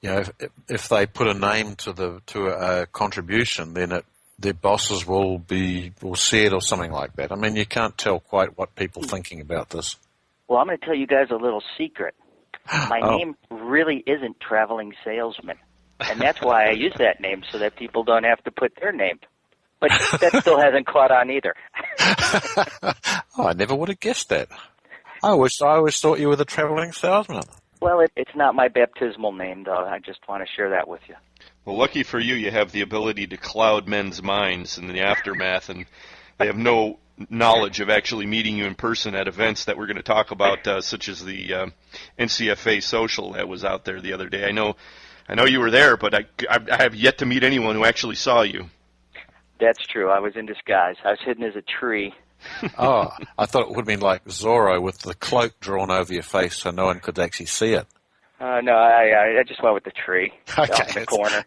if they put a name to a contribution, then their bosses will see it or something like that. I mean, you can't tell quite what people are thinking about this. Well, I'm going to tell you guys a little secret. My name really isn't Traveling Salesman, and that's why I use that name so that people don't have to put their name. But that still hasn't caught on either. I never would have guessed that. I always thought you were the Traveling Salesman. Well, it's not my baptismal name, though. I just want to share that with you. Well, lucky for you, you have the ability to cloud men's minds in the aftermath, and they have no knowledge of actually meeting you in person at events that we're going to talk about, such as the NCFA social that was out there the other day. I know you were there, but I have yet to meet anyone who actually saw you. That's true. I was in disguise. I was hidden as a tree. Oh, I thought it would have been like Zorro with the cloak drawn over your face so no one could actually see it. No, I just went with the tree Okay. off the corner.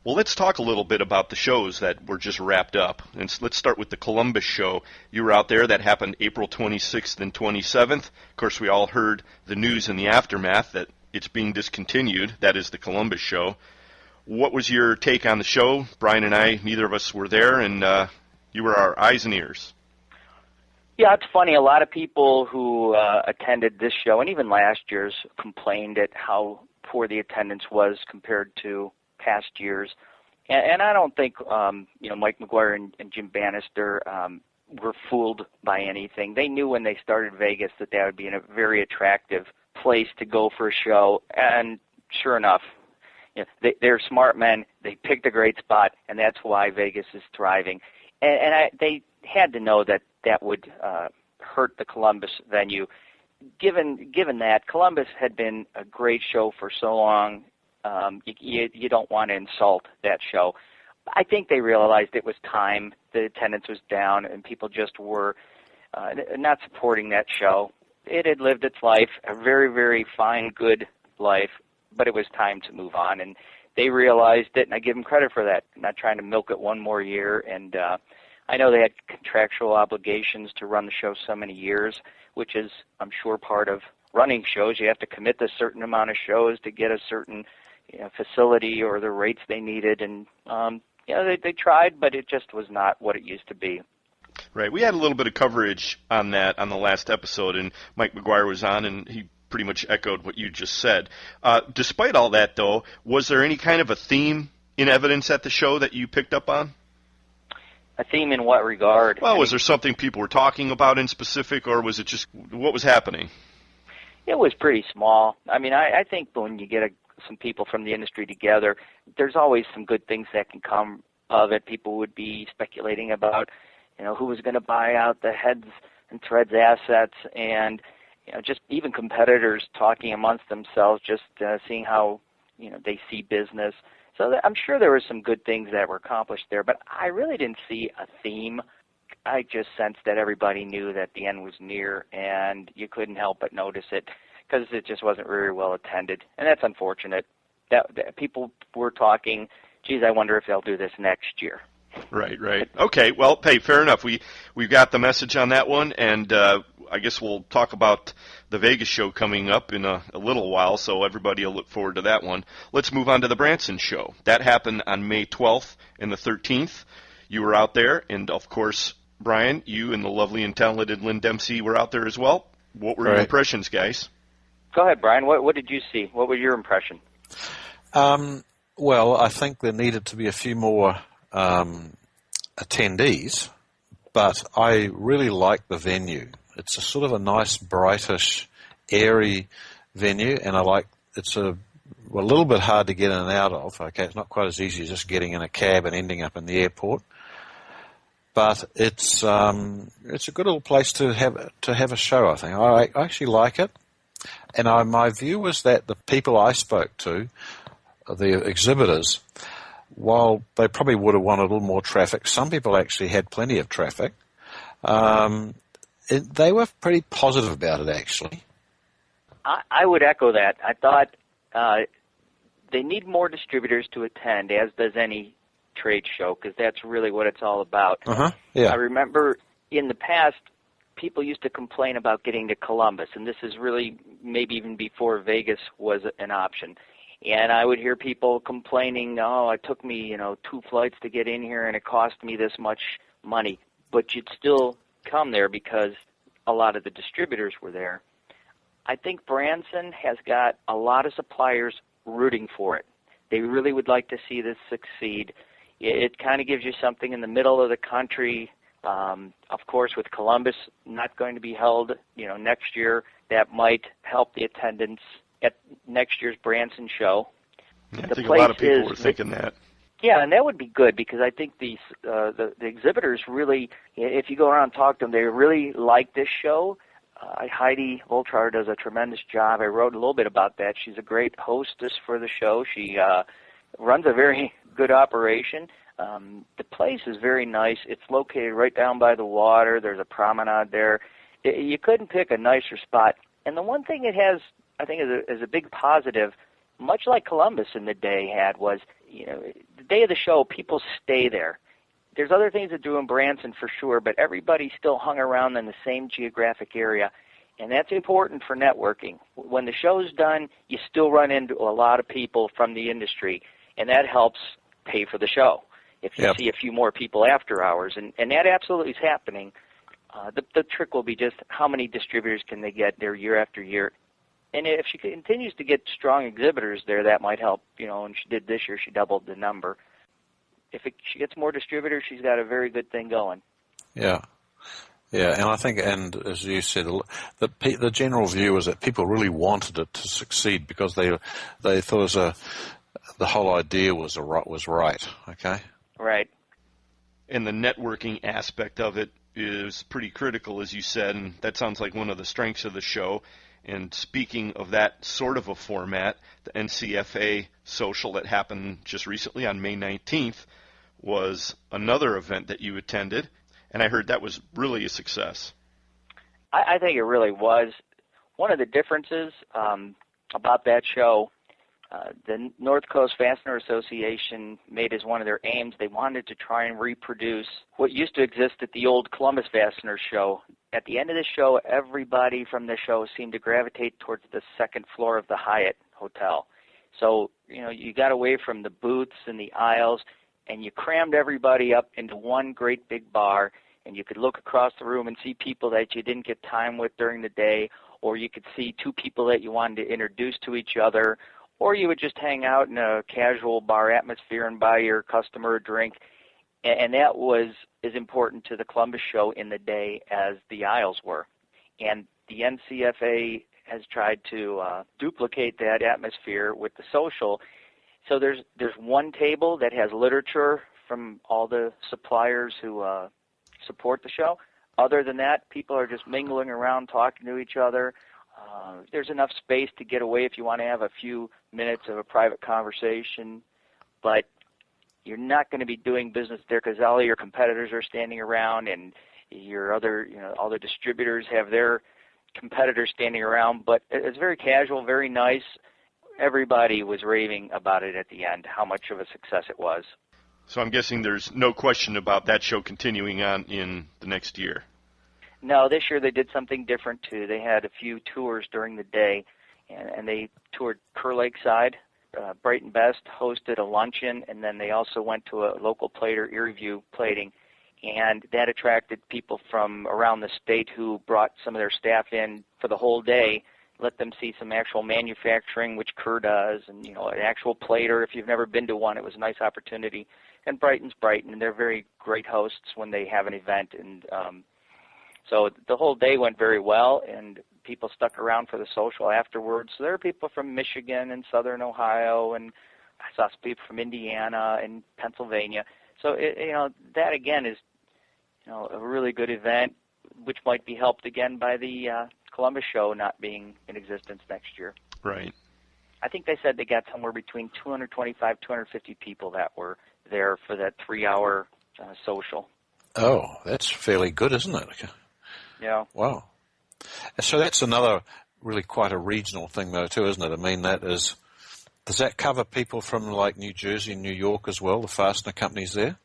Well, let's talk a little bit about the shows that were just wrapped up. And let's start with the Columbus show. You were out there. That happened April 26th and 27th. Of course, we all heard the news in the aftermath that it's being discontinued. That is the Columbus show. What was your take on the show? Brian and I, neither of us were there, and you were our eyes and ears. Yeah, it's funny. A lot of people who attended this show, and even last year's, complained at how poor the attendance was compared to past years. And I don't think, Mike McGuire and Jim Bannister were fooled by anything. They knew when they started Vegas that would be a very attractive place to go for a show. And sure enough, they're smart men. They picked a great spot, and that's why Vegas is thriving. And they had to know that would hurt the Columbus venue. Given that Columbus had been a great show for so long, you don't want to insult that show. I think they realized it was time. The attendance was down, and people just were not supporting that show. It had lived its life, a very, very fine, good life, but it was time to move on, and they realized it, and I give them credit for that. I'm not trying to milk it one more year, and I know they had contractual obligations to run the show so many years, which is, I'm sure, part of running shows. You have to commit to a certain amount of shows to get a certain facility or the rates they needed, and they tried, but it just was not what it used to be. Right. We had a little bit of coverage on that on the last episode, and Mike McGuire was on, and he pretty much echoed what you just said. Despite all that, though, was there any kind of a theme in evidence at the show that you picked up on? A theme in what regard? Well, was there something people were talking about in specific, or was it just what was happening? It was pretty small. I mean, I think when you get some people from the industry together, there's always some good things that can come of it. People would be speculating about, who was going to buy out the Heads and Threads assets, and just even competitors talking amongst themselves, just seeing how they see business. So I'm sure there were some good things that were accomplished there, but I really didn't see a theme. I just sensed that everybody knew that the end was near, and you couldn't help but notice it because it just wasn't very well attended, and that's unfortunate. That people were talking, geez, I wonder if they'll do this next year. Right. Okay, well, hey, fair enough. We've got the message on that one, and I guess we'll talk about the Vegas show coming up in a little while, so everybody will look forward to that one. Let's move on to the Branson show. That happened on May 12th and the 13th. You were out there, and of course, Brian, you and the lovely and talented Lynn Dempsey were out there as well. What were your impressions, guys? Go ahead, Brian. What did you see? What was your impression? Well, I think there needed to be a few more attendees, but I really like the venue. It's a sort of a nice, brightish, airy venue, and it's a little bit hard to get in and out of. Okay, it's not quite as easy as just getting in a cab and ending up in the airport, but it's a good little place to have a show. I think I actually like it, and my view was that the people I spoke to, the exhibitors, while they probably would have wanted a little more traffic, some people actually had plenty of traffic. They were pretty positive about it, actually. I would echo that. I thought they need more distributors to attend, as does any trade show, because that's really what it's all about. Yeah. I remember in the past, people used to complain about getting to Columbus, and this is really maybe even before Vegas was an option. And I would hear people complaining, it took me, 2 flights to get in here, and it cost me this much money. But you'd still come there because a lot of the distributors were there. I think Branson has got a lot of suppliers rooting for it. They really would like to see this succeed. It kind of gives you something in the middle of the country. Of course, with Columbus not going to be held, next year, that might help the attendance at next year's Branson show. I think a lot of people were thinking that. Yeah, and that would be good because I think the exhibitors really, if you go around and talk to them, they really like this show. Heidi Voltrar does a tremendous job. I wrote a little bit about that. She's a great hostess for the show. She runs a very good operation. The place is very nice. It's located right down by the water. There's a promenade there. You couldn't pick a nicer spot. And the one thing it has, I think, is a big positive, much like Columbus in the day had, was, the day of the show, people stay there. There's other things to do in Branson for sure, but everybody still hung around in the same geographic area, and that's important for networking. When the show's done, you still run into a lot of people from the industry, and that helps pay for the show if you see a few more people after hours, and that absolutely is happening. The trick will be just how many distributors can they get there year after year. And if she continues to get strong exhibitors there, that might help. And she did this year, she doubled the number. If she gets more distributors, she's got a very good thing going. Yeah, and I think, and as you said, the general view was that people really wanted it to succeed because they thought the whole idea was right. Okay. Right. And the networking aspect of it is pretty critical, as you said, and that sounds like one of the strengths of the show. And speaking of that sort of a format, the NCFA social that happened just recently on May 19th was another event that you attended, and I heard that was really a success. I think it really was. One of the differences about that show, the North Coast Fastener Association made as one of their aims, they wanted to try and reproduce what used to exist at the old Columbus Fastener show. At the end of the show, everybody from the show seemed to gravitate towards the second floor of the Hyatt Hotel. So, you got away from the booths and the aisles. and you crammed everybody up into one great big bar, and you could look across the room and see people that you didn't get time with during the day, or you could see two people that you wanted to introduce to each other, or you would just hang out in a casual bar atmosphere and buy your customer a drink. And that was as important to the Columbus show in the day as the aisles were. And the NCFA has tried to duplicate that atmosphere with the social. So there's one table that has literature from all the suppliers who support the show. Other than that, people are just mingling around, talking to each other. There's enough space to get away if you want to have a few minutes of a private conversation, but you're not going to be doing business there because all of your competitors are standing around, and your other, all the distributors have their competitors standing around. But it's very casual, very nice. Everybody was raving about it at the end, how much of a success it was. So I'm guessing there's no question about that show continuing on in the next year. No, this year they did something different too. They had a few tours during the day, and they toured Kerr Lakeside. Bright & Best hosted a luncheon, and then they also went to a local plater, Erie View Plating, and that attracted people from around the state who brought some of their staff in for the whole day, let them see some actual manufacturing, which Kerr does, and an actual plater. If you've never been to one, it was a nice opportunity. And Brighton's Brighton, and they're very great hosts when they have an event, and so the whole day went very well, and people stuck around for the social afterwards. So there are people from Michigan and Southern Ohio, and I saw some people from Indiana and Pennsylvania. So that again is a really good event, which might be helped again by the Columbus show not being in existence next year. Right. I think they said they got somewhere between 225, 250 people that were there for that 3-hour social. Oh, that's fairly good, isn't it? Yeah. Wow. So that's another really quite a regional thing, though, too, isn't it? I mean, does that cover people from like New Jersey and New York as well, the fastener companies there?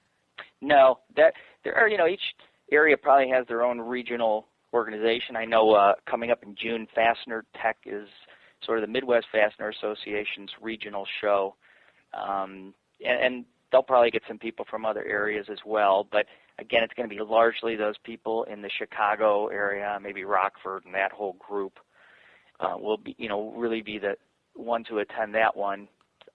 No, there are, each area probably has their own regional organization. I know coming up in June, Fastener Tech is sort of the Midwest Fastener Association's regional show, and they'll probably get some people from other areas as well, but again, it's going to be largely those people in the Chicago area, maybe Rockford, and that whole group will be, really be the ones who attend that one.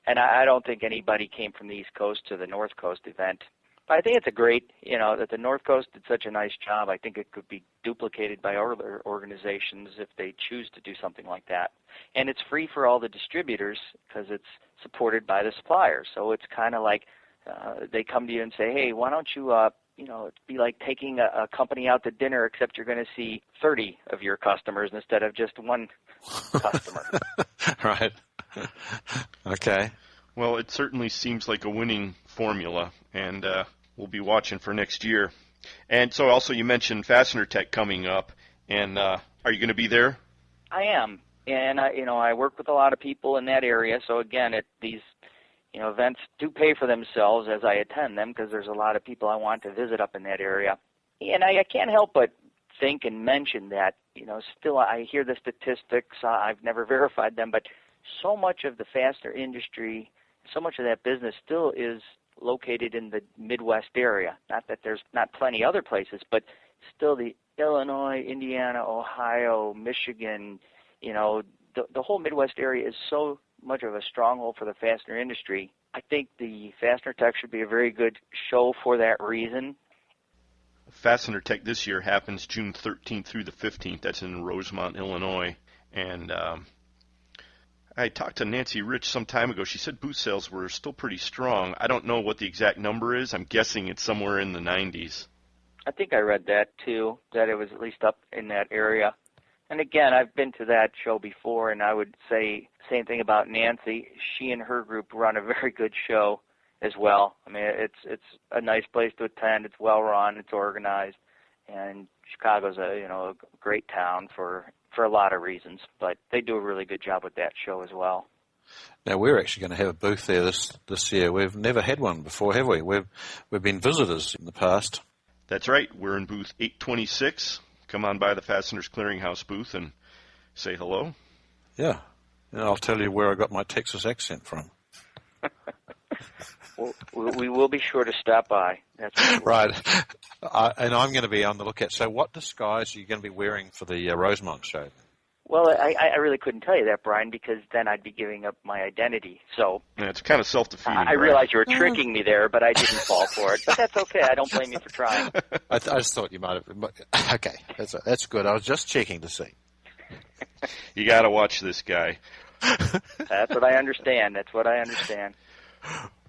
And I don't think anybody came from the East Coast to the North Coast event. But I think it's a great, that the North Coast did such a nice job. I think it could be duplicated by other organizations if they choose to do something like that. And it's free for all the distributors because it's supported by the suppliers. So it's kind of like they come to you and say, hey, why don't you it'd be like taking a company out to dinner, except you're going to see 30 of your customers instead of just one customer. Right. Okay. Well, it certainly seems like a winning formula, and we'll be watching for next year. And so also you mentioned Fastener Tech coming up, and are you going to be there? I am, and I work with a lot of people in that area, so again, these events do pay for themselves as I attend them because there's a lot of people I want to visit up in that area. And I can't help but think and mention that, still I hear the statistics, I've never verified them, but so much of the fastener industry, so much of that business still is located in the Midwest area. Not that there's not plenty other places, but still the Illinois, Indiana, Ohio, Michigan, the whole Midwest area is so much of a stronghold for the fastener industry. I think the Fastener Tech should be a very good show for that reason. Fastener Tech this year happens June 13th through the 15th. That's in Rosemont, Illinois. And I talked to Nancy Rich some time ago. She said booth sales were still pretty strong. I don't know what the exact number is. I'm guessing it's somewhere in the 90s. I think I read that too, that it was at least up in that area. And again, I've been to that show before, and I would say the same thing about Nancy. She and her group run a very good show as well. I mean, it's a nice place to attend. It's well run. It's organized, and Chicago's a great town for a lot of reasons. But they do a really good job with that show as well. Now we're actually going to have a booth there this year. We've never had one before, have we? We've been visitors in the past. That's right. We're in booth 826. Come on by the Fasteners Clearinghouse booth and say hello. Yeah, and I'll tell you where I got my Texas accent from. We will be sure to stop by. That's for sure. Right. And I'm going to be on the lookout. So what disguise are you going to be wearing for the Rosemont show? Well, I really couldn't tell you that, Brian, because then I'd be giving up my identity. So Yeah, it's kind of self-defeating. I realize you were tricking me there, but I didn't fall for it. But that's okay. I don't blame you for trying. I just thought you might have. Okay, that's good. I was just checking to see. You got to watch this guy. That's what I understand.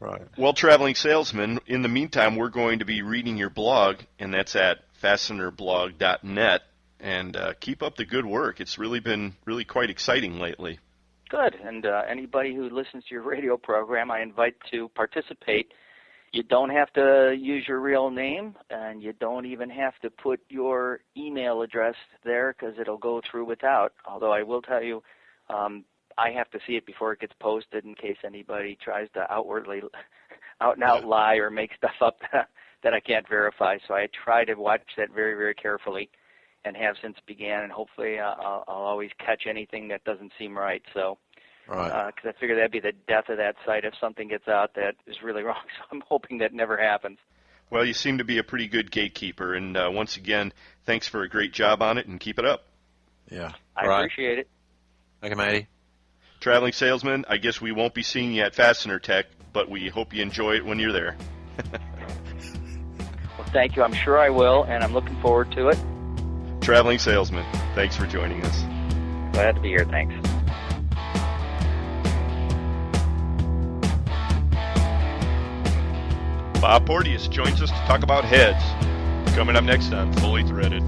Right. Well, traveling salesman, in the meantime, we're going to be reading your blog, and that's at fastenerblog.net. And keep up the good work. It's really been quite exciting lately. Good. And anybody who listens to your radio program, I invite to participate. You don't have to use your real name, and you don't even have to put your email address there because it'll go through without. Although I will tell you, I have to see it before it gets posted in case anybody tries to out and out lie or make stuff up that I can't verify. So I try to watch that very, very carefully, and have since began, and hopefully I'll always catch anything that doesn't seem right. So, right. Because I figure that'd be the death of that site if something gets out that is really wrong. So I'm hoping that never happens. Well, you seem to be a pretty good gatekeeper, and once again, thanks for a great job on it, and keep it up. Yeah. I appreciate it. Okay, matey. Traveling salesman, I guess we won't be seeing you at Fastener Tech, but we hope you enjoy it when you're there. Well, thank you. I'm sure I will, and I'm looking forward to it. Traveling salesman, thanks for joining us. Glad to be here. Thanks. Bob Porteous joins us to talk about heads. Coming up next on Fully Threaded.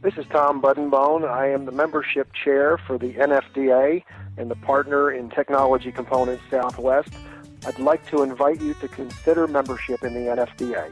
This is Tom Buddenbone. I am the membership chair for the NFDA and the partner in Technology Components Southwest. I'd like to invite you to consider membership in the NFDA.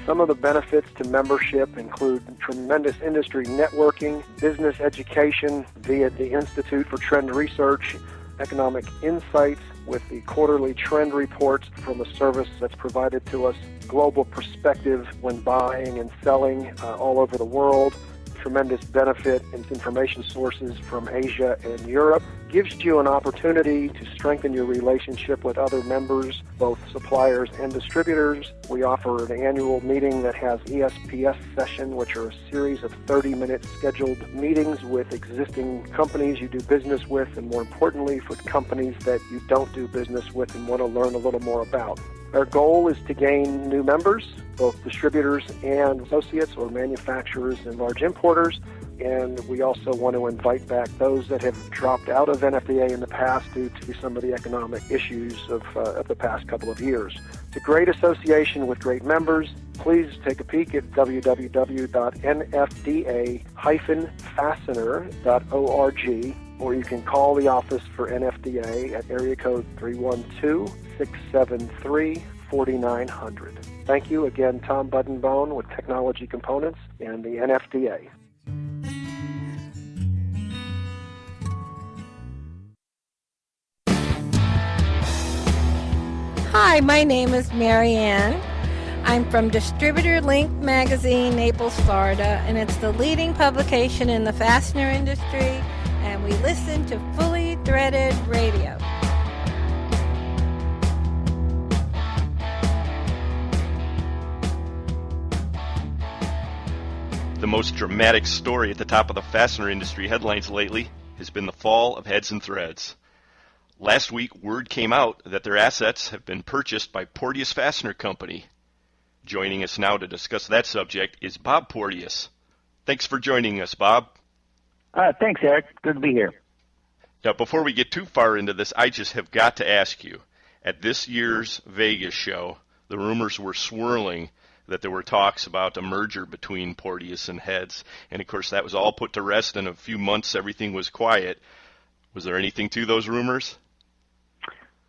Some of the benefits to membership include tremendous industry networking, business education via the Institute for Trend Research, economic insights with the quarterly trend reports from a service that's provided to us, global perspective when buying and selling all over the world, tremendous benefit in information sources from Asia and Europe, gives you an opportunity to strengthen your relationship with other members, both suppliers and distributors. We offer an annual meeting that has ESPS session, which are a series of 30-minute scheduled meetings with existing companies you do business with, and more importantly, for companies that you don't do business with and want to learn a little more about. Our goal is to gain new members, both distributors and associates or manufacturers and large importers. And we also want to invite back those that have dropped out of NFDA in the past due to some of the economic issues of the past couple of years. It's a great association with great members. Please take a peek at www.nfda-fastener.org, or you can call the office for NFDA at area code 312-673-4900. Thank you again, Tom Buddenbone with Technology Components and the NFDA. Hi, my name is Mary Ann. I'm from Distributor Link Magazine, Naples, Florida, and it's the leading publication in the fastener industry, and we listen to Fully Threaded Radio. The most dramatic story at the top of the fastener industry headlines lately has been the fall of Heads and Threads. Last week, word came out that their assets have been purchased by Porteous Fastener Company. Joining us now to discuss that subject is Bob Porteous. Thanks for joining us, Bob. Thanks, Eric. Good to be here. Now, before we get too far into this, I just have got to ask you, at this year's Vegas show, the rumors were swirling that there were talks about a merger between Porteous and Heads, and of course that was all put to rest. In a few months, everything was quiet. Was there anything to those rumors?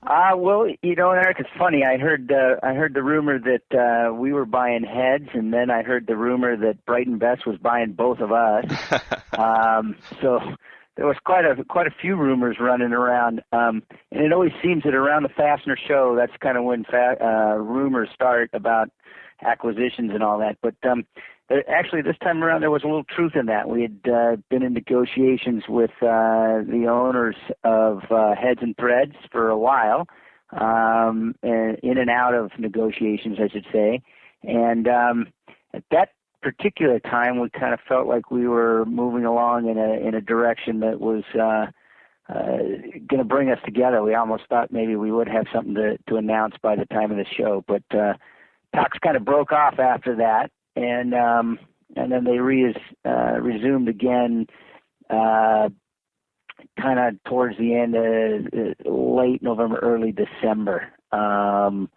Well, Eric, it's funny. I heard the rumor that we were buying heads, and then I heard the rumor that Brighton Best was buying both of us. So there was quite a few rumors running around, and it always seems that around the Fastener show, that's kind of when rumors start about acquisitions and all that. But actually, this time around, there was a little truth in that. We had been in negotiations with the owners of Heads and Threads for a while, and in and out of negotiations, I should say. And at that particular time, we kind of felt like we were moving along in a direction that was going to bring us together. We almost thought maybe we would have something to announce by the time of the show, but talks kind of broke off after that. And then they resumed again, kind of towards the end of late November, early December, and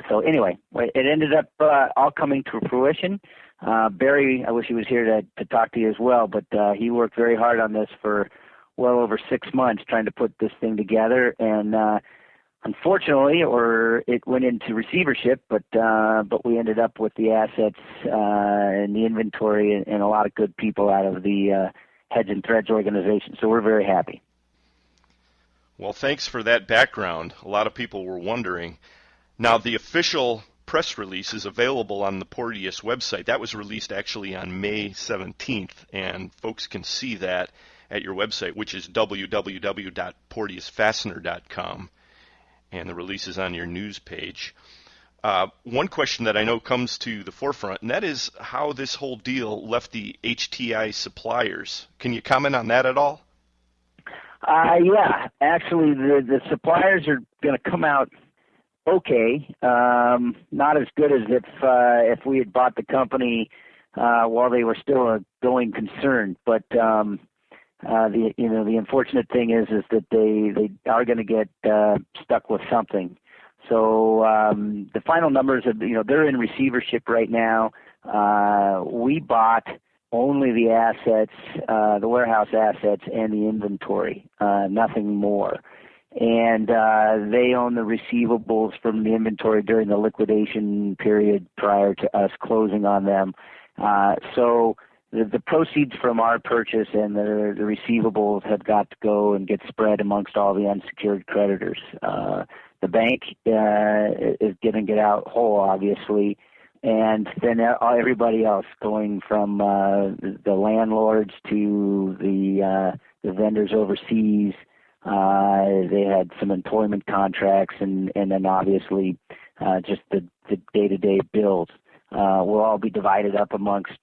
so anyway, it ended up all coming to fruition. Barry, I wish he was here to talk to you as well, but he worked very hard on this for well over 6 months trying to put this thing together, and unfortunately, it went into receivership, but we ended up with the assets and the inventory and a lot of good people out of the Heads and Threads organization. So we're very happy. Well, thanks for that background. A lot of people were wondering. Now, the official press release is available on the Porteous website. That was released actually on May 17th, and folks can see that at your website, which is www.porteousfastener.com. And the release is on your news page. One question that I know comes to the forefront, and that is how this whole deal left the HTI suppliers. Can you comment on that at all? Yeah, actually, the suppliers are going to come out okay. Not as good as if we had bought the company while they were still a going concern, but the unfortunate thing is that they are going to get stuck with something. So the final numbers of they're in receivership right now. We bought only the assets, the warehouse assets, and the inventory, nothing more. And they own the receivables from the inventory during the liquidation period prior to us closing on them. So the proceeds from our purchase and the receivables have got to go and get spread amongst all the unsecured creditors. The bank is going to get out whole, obviously, and then everybody else, going from the landlords to the vendors overseas. They had some employment contracts, and then obviously just the day-to-day bills. Will all be divided up amongst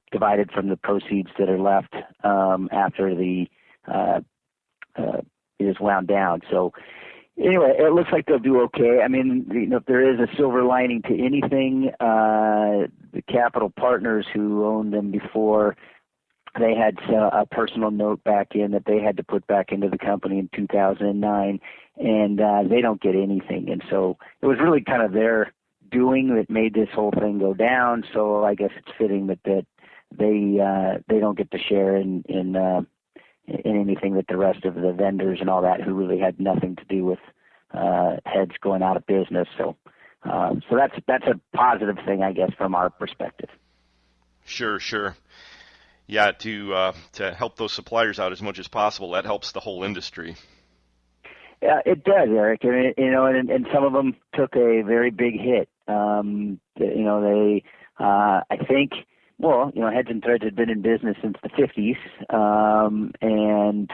divided from the proceeds that are left after the it is wound down. So anyway, it looks like they'll do okay. I mean, if there is a silver lining to anything, the capital partners who owned them before, they had a personal note back in that they had to put back into the company in 2009, and they don't get anything. And so it was really kind of their doing that made this whole thing go down. So I guess it's fitting that they don't get to share in anything that the rest of the vendors and all that who really had nothing to do with Heads going out of business. So that's a positive thing, I guess, from our perspective. Sure. Yeah, to help those suppliers out as much as possible, that helps the whole industry. Yeah, it does, Eric. And some of them took a very big hit. They, I think, Heads and Threads had been in business since the 50s, and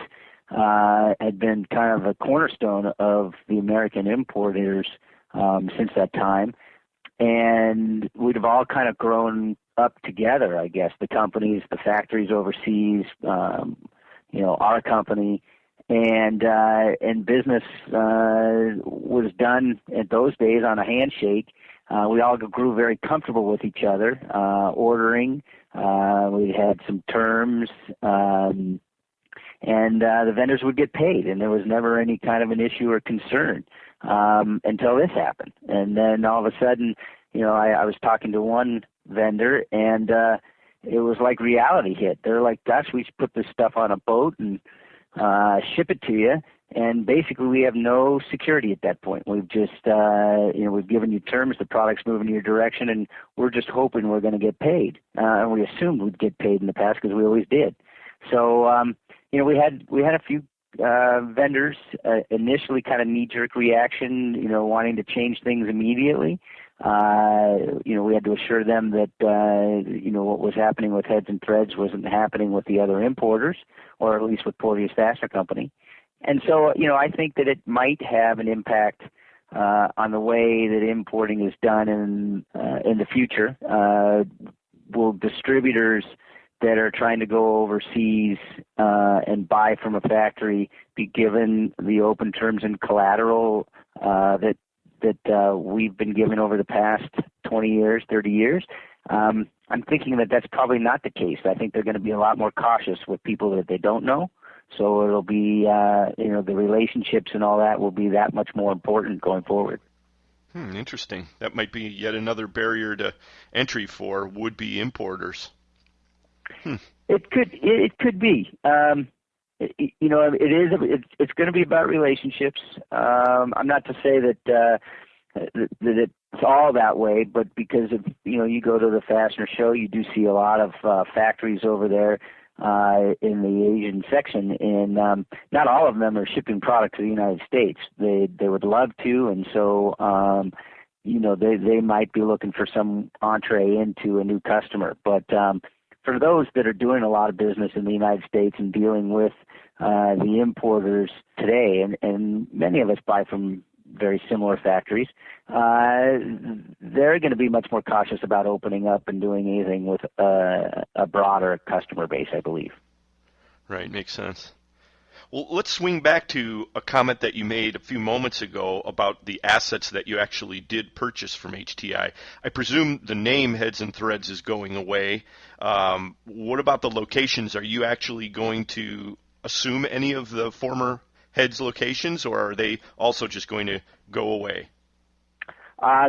had been kind of a cornerstone of the American importers since that time. And we'd have all kind of grown up together, I guess, the companies, the factories overseas, our company. And business was done at those days on a handshake. We all grew very comfortable with each other, ordering. We had some terms, and the vendors would get paid, and there was never any kind of an issue or concern until this happened. And then all of a sudden, I was talking to one vendor, and it was like reality hit. They're like, gosh, we should put this stuff on a boat and ship it to you, And basically, we have no security at that point. We've just, we've given you terms, the product's moving in your direction, and we're just hoping we're going to get paid. And we assumed we'd get paid in the past because we always did. So, we had a few vendors initially kind of knee-jerk reaction, wanting to change things immediately. We had to assure them that, what was happening with Heads and Threads wasn't happening with the other importers, or at least with Porteous Fastener Company. And so, I think that it might have an impact on the way that importing is done in the future. Will distributors that are trying to go overseas and buy from a factory be given the open terms and collateral that we've been given over the past 20 years, 30 years? I'm thinking that that's probably not the case. I think they're going to be a lot more cautious with people that they don't know. So it'll be, the relationships and all that will be that much more important going forward. Interesting. That might be yet another barrier to entry for would-be importers. It could be. It's going to be about relationships. I'm not to say that it's all that way, but because of you go to the Fastener show, you do see a lot of factories over there in the Asian section, and not all of them are shipping product to the United States. They would love to, and so they might be looking for some entree into a new customer. But for those that are doing a lot of business in the United States and dealing with the importers today, and many of us buy from very similar factories, they're going to be much more cautious about opening up and doing anything with a broader customer base, I believe. Right, makes sense. Well, let's swing back to a comment that you made a few moments ago about the assets that you actually did purchase from HTI. I presume the name Heads and Threads is going away. What about the locations? Are you actually going to assume any of the former Heads locations, or are they also just going to go away?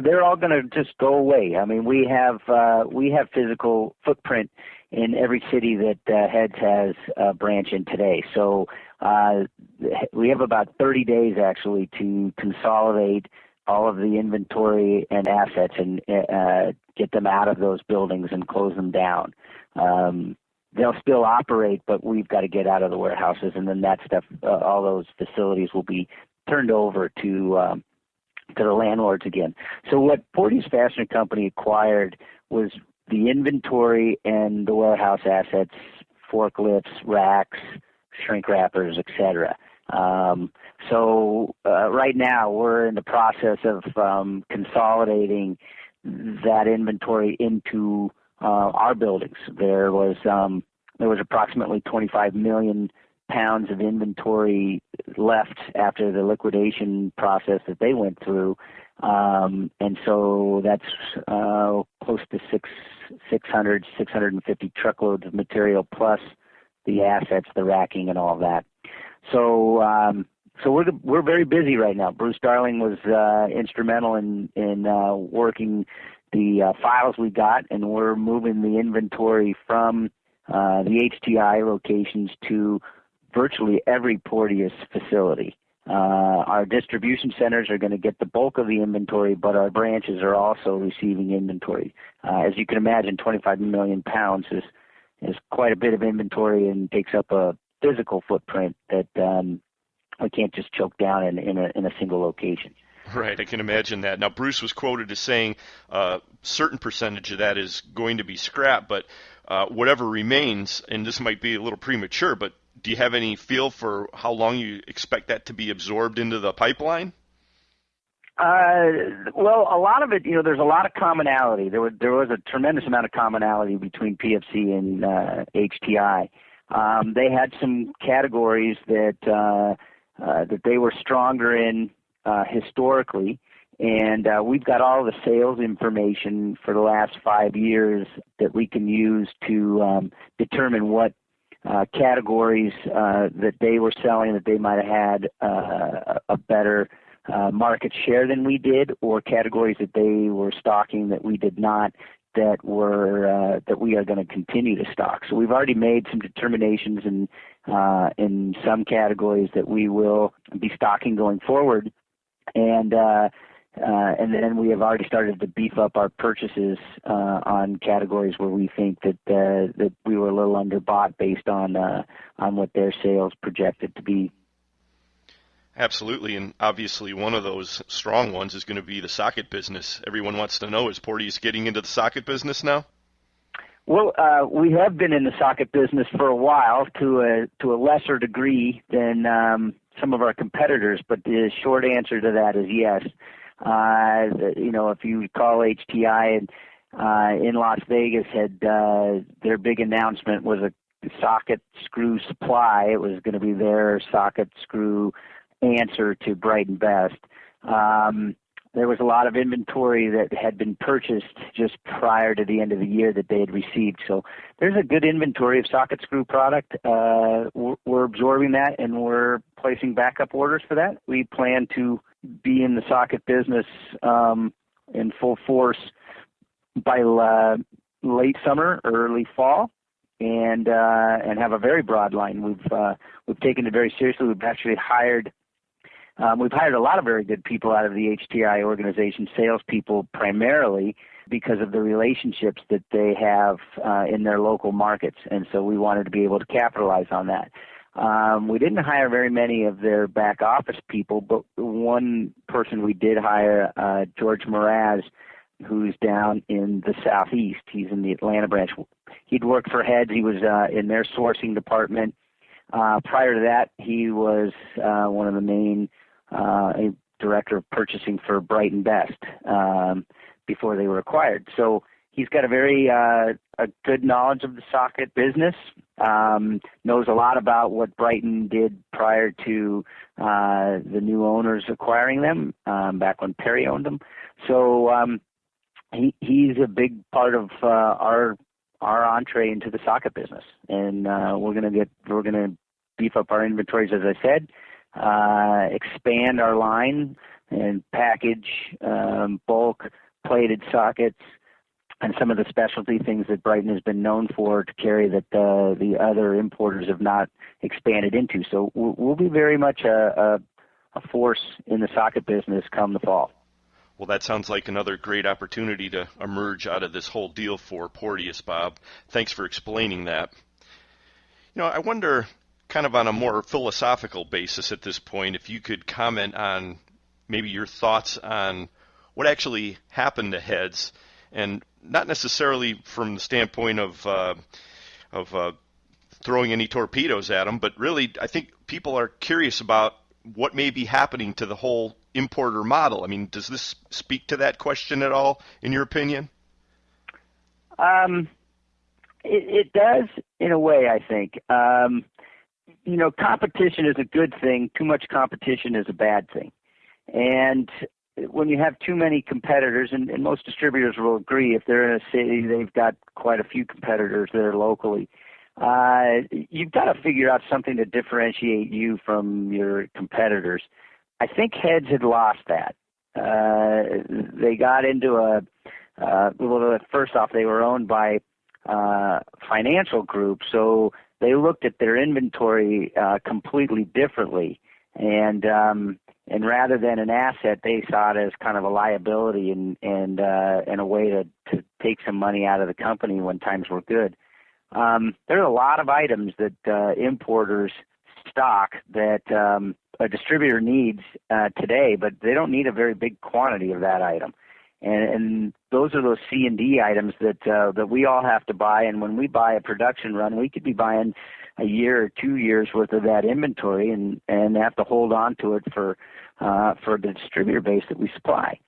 They're all going to just go away. I mean, we have physical footprint in every city that Heads has a branch in today. So we have about 30 days actually to consolidate all of the inventory and assets and get them out of those buildings and close them down. They'll still operate, but we've got to get out of the warehouses, and then that stuff, all those facilities will be turned over to the landlords again. So what Porteous Fastener Company acquired was the inventory and the warehouse assets, forklifts, racks, shrink wrappers, etc. So right now we're in the process of consolidating that inventory into our buildings. There was approximately 25 million pounds of inventory left after the liquidation process that they went through, and so that's close to 650 truckloads of material plus the assets, the racking, and all of that. So we're very busy right now. Bruce Darling was instrumental in working the files we got, and we're moving the inventory from the HTI locations to virtually every Porteous facility. Our distribution centers are going to get the bulk of the inventory, but our branches are also receiving inventory. As you can imagine, 25 million pounds is quite a bit of inventory and takes up a physical footprint that we can't just choke down in a single location. Right, I can imagine that. Now, Bruce was quoted as saying a certain percentage of that is going to be scrapped, but whatever remains, and this might be a little premature, but do you have any feel for how long you expect that to be absorbed into the pipeline? Well, a lot of it, there's a lot of commonality. There was a tremendous amount of commonality between PFC and HTI. They had some categories that they were stronger in historically, and we've got all the sales information for the last 5 years that we can use to determine what categories that they were selling that they might have had a better market share than we did, or categories that they were stocking that we did not, that we are going to continue to stock. So we've already made some determinations in some categories that we will be stocking going forward, and then we have already started to beef up our purchases on categories where we think that we were a little underbought based on what their sales projected to be. Absolutely, and obviously one of those strong ones is going to be the socket business. Everyone wants to know, is Porteous getting into the socket business now? Well, we have been in the socket business for a while, to a lesser degree than some of our competitors, but the short answer to that is yes. If you recall, HTI in Las Vegas had their big announcement was a socket screw supply. It was going to be their socket screw answer to Bright & Best. There was a lot of inventory that had been purchased just prior to the end of the year that they had received. So there's a good inventory of socket screw product. We're absorbing that, and we're placing backup orders for that. We plan to be in the socket business in full force by late summer, early fall, and have a very broad line. We've taken it very seriously. We've actually hired a lot of very good people out of the HTI organization, salespeople primarily, because of the relationships that they have in their local markets, and so we wanted to be able to capitalize on that. We didn't hire very many of their back office people, but one person we did hire, George Mraz, who's down in the Southeast. He's in the Atlanta branch. He'd worked for Heads. He was in their sourcing department. Prior to that, he was one of the main director of purchasing for Bright & Best before they were acquired. So he's got a good knowledge of the socket business, knows a lot about what Brighton did prior to the new owners acquiring them, back when Perry owned them. So he's a big part of our entree into the socket business, and we're going to beef up our inventories, as I said, expand our line and package bulk plated sockets and some of the specialty things that Brighton has been known for to carry that the other importers have not expanded into. So we'll be very much a force in the socket business come the fall. Well, that sounds like another great opportunity to emerge out of this whole deal for Porteous, Bob. Thanks for explaining that. I wonder, kind of on a more philosophical basis at this point, if you could comment on maybe your thoughts on what actually happened to Heads, and not necessarily from the standpoint of throwing any torpedoes at them, but really I think people are curious about what may be happening to the whole importer model. I mean, does this speak to that question at all, in your opinion? It does, in a way, I think. Competition is a good thing. Too much competition is a bad thing. And when you have too many competitors, and most distributors will agree, if they're in a city, they've got quite a few competitors there locally. You've got to figure out something to differentiate you from your competitors. I think Heads had lost that. They got into first off, they were owned by financial group, so they looked at their inventory completely differently, and rather than an asset, they saw it as kind of a liability and a way to take some money out of the company when times were good. There are a lot of items that importers stock that a distributor needs today, but they don't need a very big quantity of that item. And those are those C&D items that we all have to buy. And when we buy a production run, we could be buying a year or 2 years worth of that inventory and have to hold on to it for the distributor base that we supply.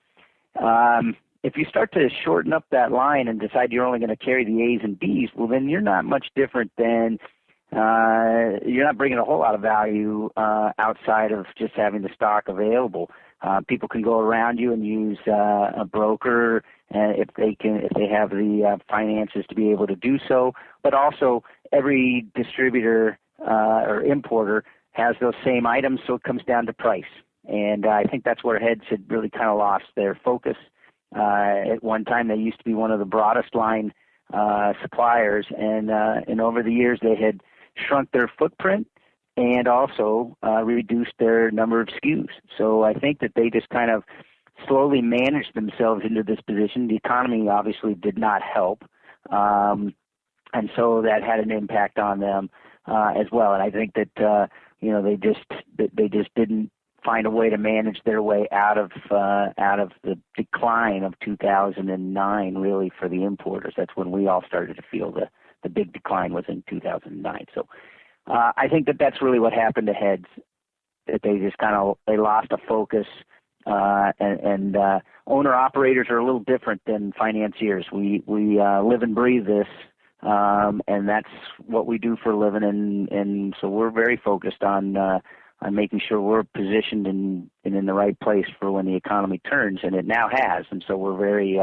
If you start to shorten up that line and decide you're only going to carry the A's and B's, well, then you're not much different than you're not bringing a whole lot of value outside of just having the stock available. People can go around you and use a broker if they have the finances to be able to do so. But also, every distributor or importer has those same items, so it comes down to price. And I think that's where Heads had really kind of lost their focus At one time, they used to be one of the broadest line suppliers, and over the years, they had shrunk their footprint and also reduced their number of SKUs. So I think that they just kind of slowly managed themselves into this position. The economy obviously did not help, and so that had an impact on them as well. And I think that they just didn't find a way to manage their way out of the decline of 2009. Really, for the importers, that's when we all started to feel the big decline was in 2009. So I think that that's really what happened to Heads. That they just they lost a focus. And owner-operators are a little different than financiers. We live and breathe this, and that's what we do for a living. And so we're very focused on making sure we're positioned and in the right place for when the economy turns, and it now has. And so we're very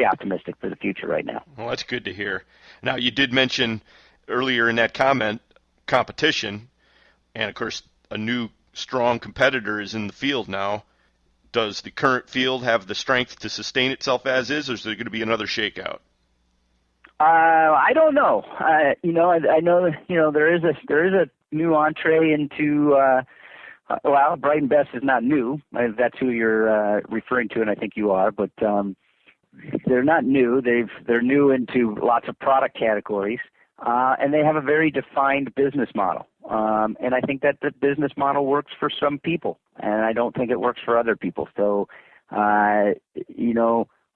optimistic for the future right now. Well, that's good to hear. Now, you did mention earlier in that comment competition, and of course a new strong competitor is in the field now. Does the current field have the strength to sustain itself as is, or is there going to be another shakeout? I don't know. I know there is a new entree into. Bright and Best is not new. That's who you're referring to, and I think you are. But they're not new. They're new into lots of product categories, and they have a very defined business model. And I think that the business model works for some people, and I don't think it works for other people. So,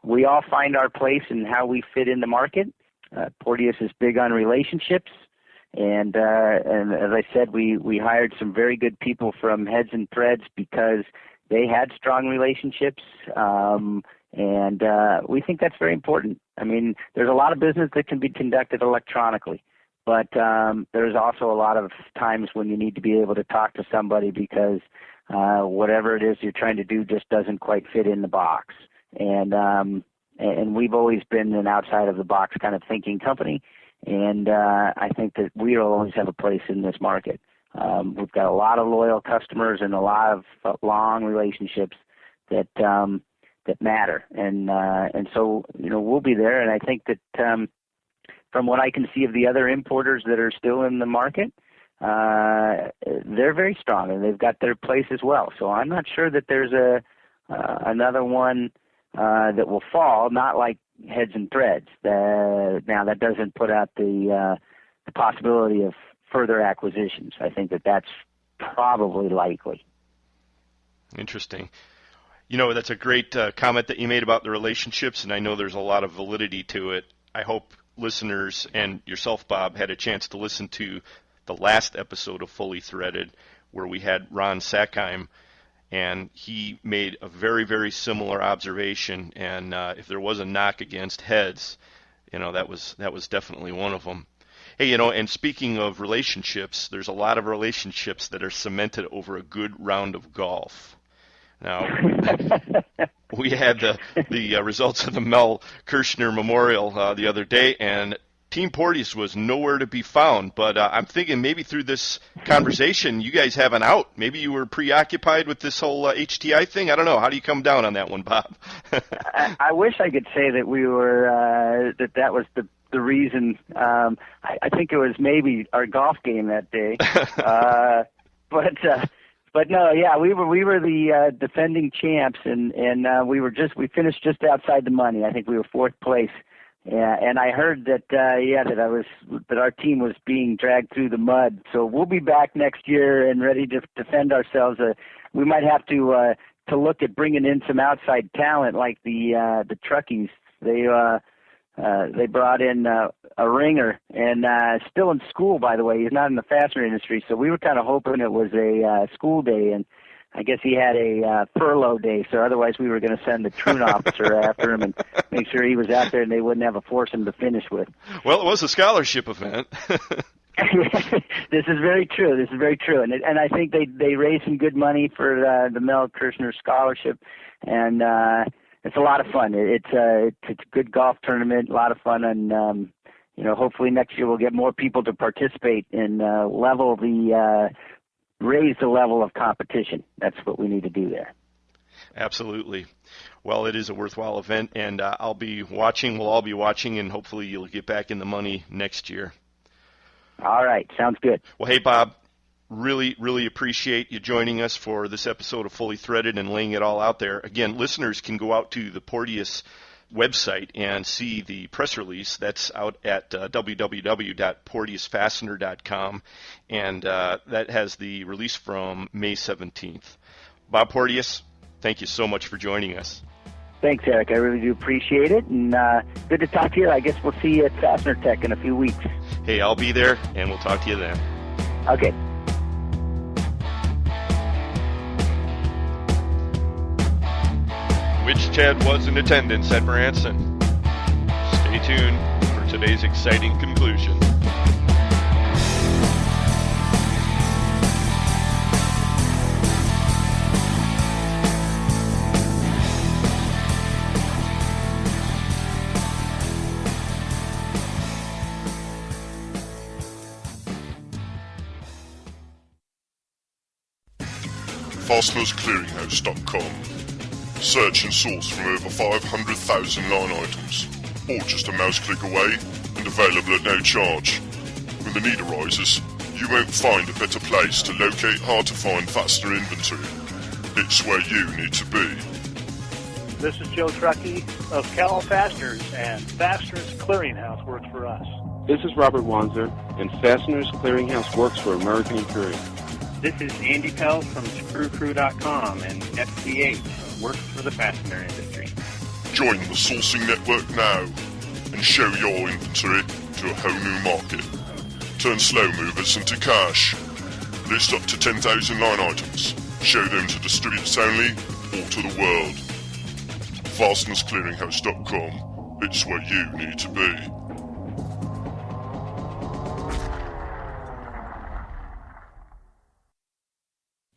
we all find our place and how we fit in the market. Porteous is big on relationships, and as I said, we hired some very good people from Heads and Threads because they had strong relationships, and we think that's very important. I mean, there's a lot of business that can be conducted electronically. But there's also a lot of times when you need to be able to talk to somebody because whatever it is you're trying to do just doesn't quite fit in the box. And we've always been an outside of the box kind of thinking company, and I think that we will always have a place in this market. We've got a lot of loyal customers and a lot of long relationships that matter, and so we'll be there. And I think that. From what I can see of the other importers that are still in the market, they're very strong and they've got their place as well. So I'm not sure that there's another one that will fall, not like Heads and Threads. Now that doesn't put out the possibility of further acquisitions. I think that that's probably likely. Interesting. That's a great comment that you made about the relationships, and I know there's a lot of validity to it. I hope listeners and yourself, Bob, had a chance to listen to the last episode of Fully Threaded where we had Ron Sackheim, and he made a very, very similar observation. And if there was a knock against Heads, that was definitely one of them. Hey, and speaking of relationships, there's a lot of relationships that are cemented over a good round of golf. Now, we had the results of the Mel Kirshner Memorial the other day, and Team Porteous was nowhere to be found. But I'm thinking maybe through this conversation, you guys have an out. Maybe you were preoccupied with this whole HTI thing. I don't know. How do you come down on that one, Bob? I wish I could say that we were that was the reason. I think it was maybe our golf game that day, But no, yeah, we were the defending champs, and we finished just outside the money. I think we were fourth place. Yeah, and I heard that that our team was being dragged through the mud. So we'll be back next year and ready to defend ourselves. We might have to look at bringing in some outside talent like the Truckies. They brought in a ringer, and still in school, by the way. He's not in the fastener industry, so we were kind of hoping it was a school day, and I guess he had a furlough day, so otherwise we were going to send the troon officer after him and make sure he was out there and they wouldn't have a foursome to finish with. Well, it was a scholarship event. This is very true. And I think they raised some good money for the Mel Kirshner Scholarship, and it's a lot of fun. It's a good golf tournament, a lot of fun, and hopefully next year we'll get more people to participate and raise the level of competition. That's what we need to do there. Absolutely. Well, it is a worthwhile event, and I'll be watching. We'll all be watching, and hopefully you'll get back in the money next year. All right. Sounds good. Well, hey, Bob, really, really appreciate you joining us for this episode of Fully Threaded and laying it all out there. Again, listeners can go out to the Porteous website and see the press release. That's out at www.porteousfastener.com, and that has the release from May 17th. Bob Porteous, thank you so much for joining us. Thanks, Eric. I really do appreciate it, and good to talk to you. I guess we'll see you at Fastener Tech in a few weeks. Hey, I'll be there, and we'll talk to you then. Okay. Which Chad was in attendance at Branson. Stay tuned for today's exciting conclusion. FastenersClearinghouse.com. Search and source from over 500,000 line items, all just a mouse click away and available at no charge. When the need arises, you won't find a better place to locate hard-to-find fastener inventory. It's where you need to be. This is Joe Truckee of Cal Fasteners, and Fasteners Clearinghouse works for us. This is Robert Wanzer, and Fasteners Clearinghouse works for American Imperial. This is Andy Pell from ScrewCrew.com, and FCH works for the fastener industry. Join the sourcing network now and show your inventory to a whole new market. Turn slow movers into cash. List up to 10,000 line items. Show them to distributors only or to the world. FastenersClearinghouse.com. It's where you need to be.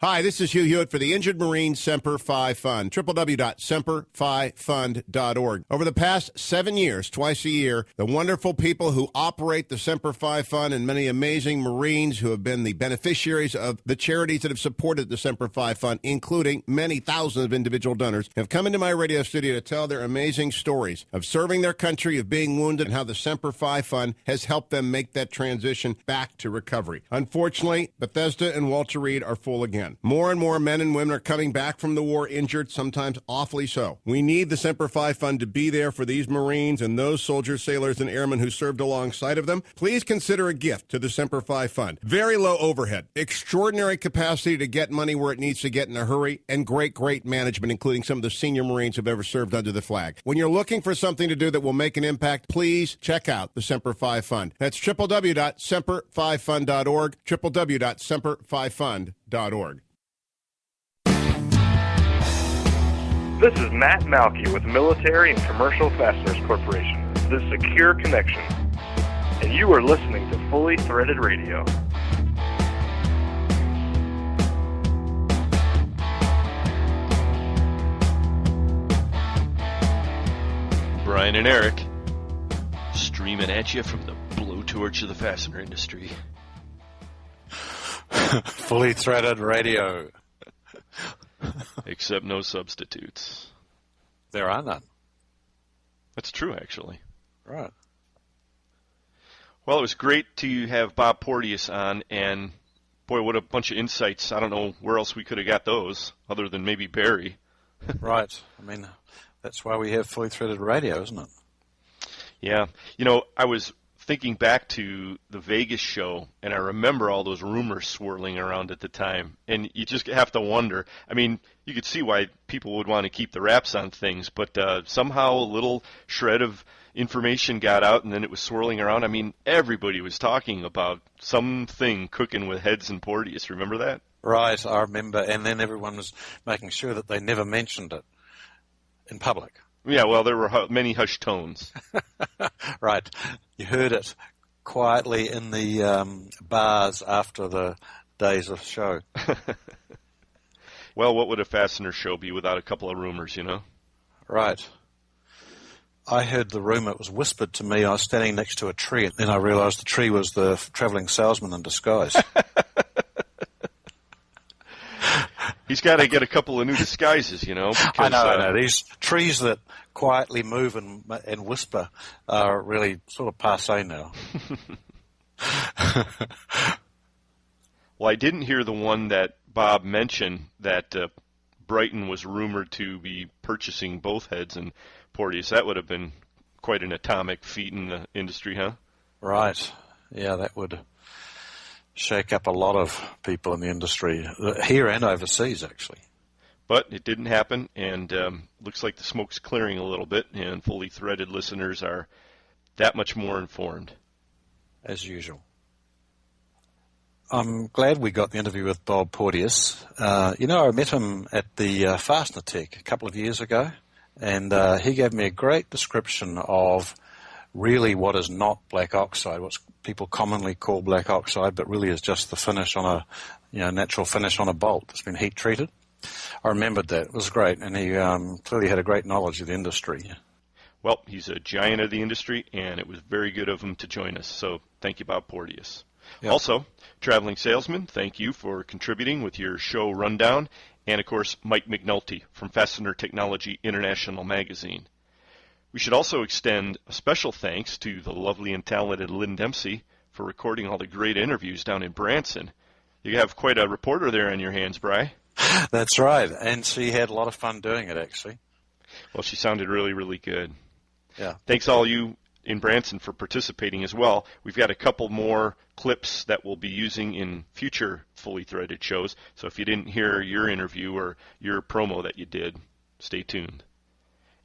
Hi, this is Hugh Hewitt for the Injured Marine Semper Fi Fund, www.semperfifund.org. Over the past 7 years, twice a year, the wonderful people who operate the Semper Fi Fund and many amazing Marines who have been the beneficiaries of the charities that have supported the Semper Fi Fund, including many thousands of individual donors, have come into my radio studio to tell their amazing stories of serving their country, of being wounded, and how the Semper Fi Fund has helped them make that transition back to recovery. Unfortunately, Bethesda and Walter Reed are full again. More and more men and women are coming back from the war injured, sometimes awfully so. We need the Semper Fi Fund to be there for these Marines and those soldiers, sailors, and airmen who served alongside of them. Please consider a gift to the Semper Fi Fund. Very low overhead, extraordinary capacity to get money where it needs to get in a hurry, and great management, including some of the senior Marines who've ever served under the flag. When you're looking for something to do that will make an impact, please check out the Semper Fi Fund. That's www.semperfifund.org, www.semperfifund.org. This is Matt Malky with Military and Commercial Fasteners Corporation, the Secure Connection, and you are listening to Fully Threaded Radio. Brian and Eric, streaming at you from the blowtorch of the fastener industry. Fully Threaded Radio. Except no substitutes. There are none. That's true, actually. Right. Well, it was great to have Bob Porteous on, and boy, what a bunch of insights. I don't know where else we could have got those, other than maybe Barry. Right. I mean, that's why we have Fully Threaded Radio, isn't it? Yeah. You know, I was thinking back to the Vegas show, and I remember all those rumors swirling around at the time, and you just have to wonder. I mean, you could see why people would want to keep the wraps on things, but somehow a little shred of information got out, and then it was swirling around. I mean, everybody was talking about something cooking with heads and Porteous. Remember that? Right, I remember, and then everyone was making sure that they never mentioned it in public. Yeah, well, there were many hushed tones. Right. You heard it quietly in the bars after the days of show. Well, what would a fastener show be without a couple of rumors, you know? Right. I heard the rumor, it was whispered to me. I was standing next to a tree, and then I realized the tree was the traveling salesman in disguise. He's got to get a couple of new disguises, because, I know. These trees that quietly move and whisper are really sort of passé now. Well, I didn't hear the one that Bob mentioned that Brighton was rumored to be purchasing both heads and Porteous. That would have been quite an atomic feat in the industry, huh? Right. Yeah, that would shake up a lot of people in the industry, here and overseas, actually. But it didn't happen, and looks like the smoke's clearing a little bit, and Fully Threaded listeners are that much more informed. As usual. I'm glad we got the interview with Bob Porteous. I met him at the Fastener Tech a couple of years ago, and he gave me a great description of really what is not black oxide, what people commonly call black oxide, but really is just the finish on a natural finish on a bolt that's been heat treated. I remembered that. It was great, and he clearly had a great knowledge of the industry. Well, he's a giant of the industry, and it was very good of him to join us, so thank you, Bob Porteous. Yep. Also, Traveling Salesman, thank you for contributing with your show rundown, and, of course, Mike McNulty from Fastener Technology International magazine. We should also extend a special thanks to the lovely and talented Lynn Dempsey for recording all the great interviews down in Branson. You have quite a reporter there on your hands, Bri. That's right, and she had a lot of fun doing it, actually. Well, she sounded really, really good. Yeah. Thanks all you in Branson for participating as well. We've got a couple more clips that we'll be using in future Fully Threaded shows, so if you didn't hear your interview or your promo that you did, stay tuned.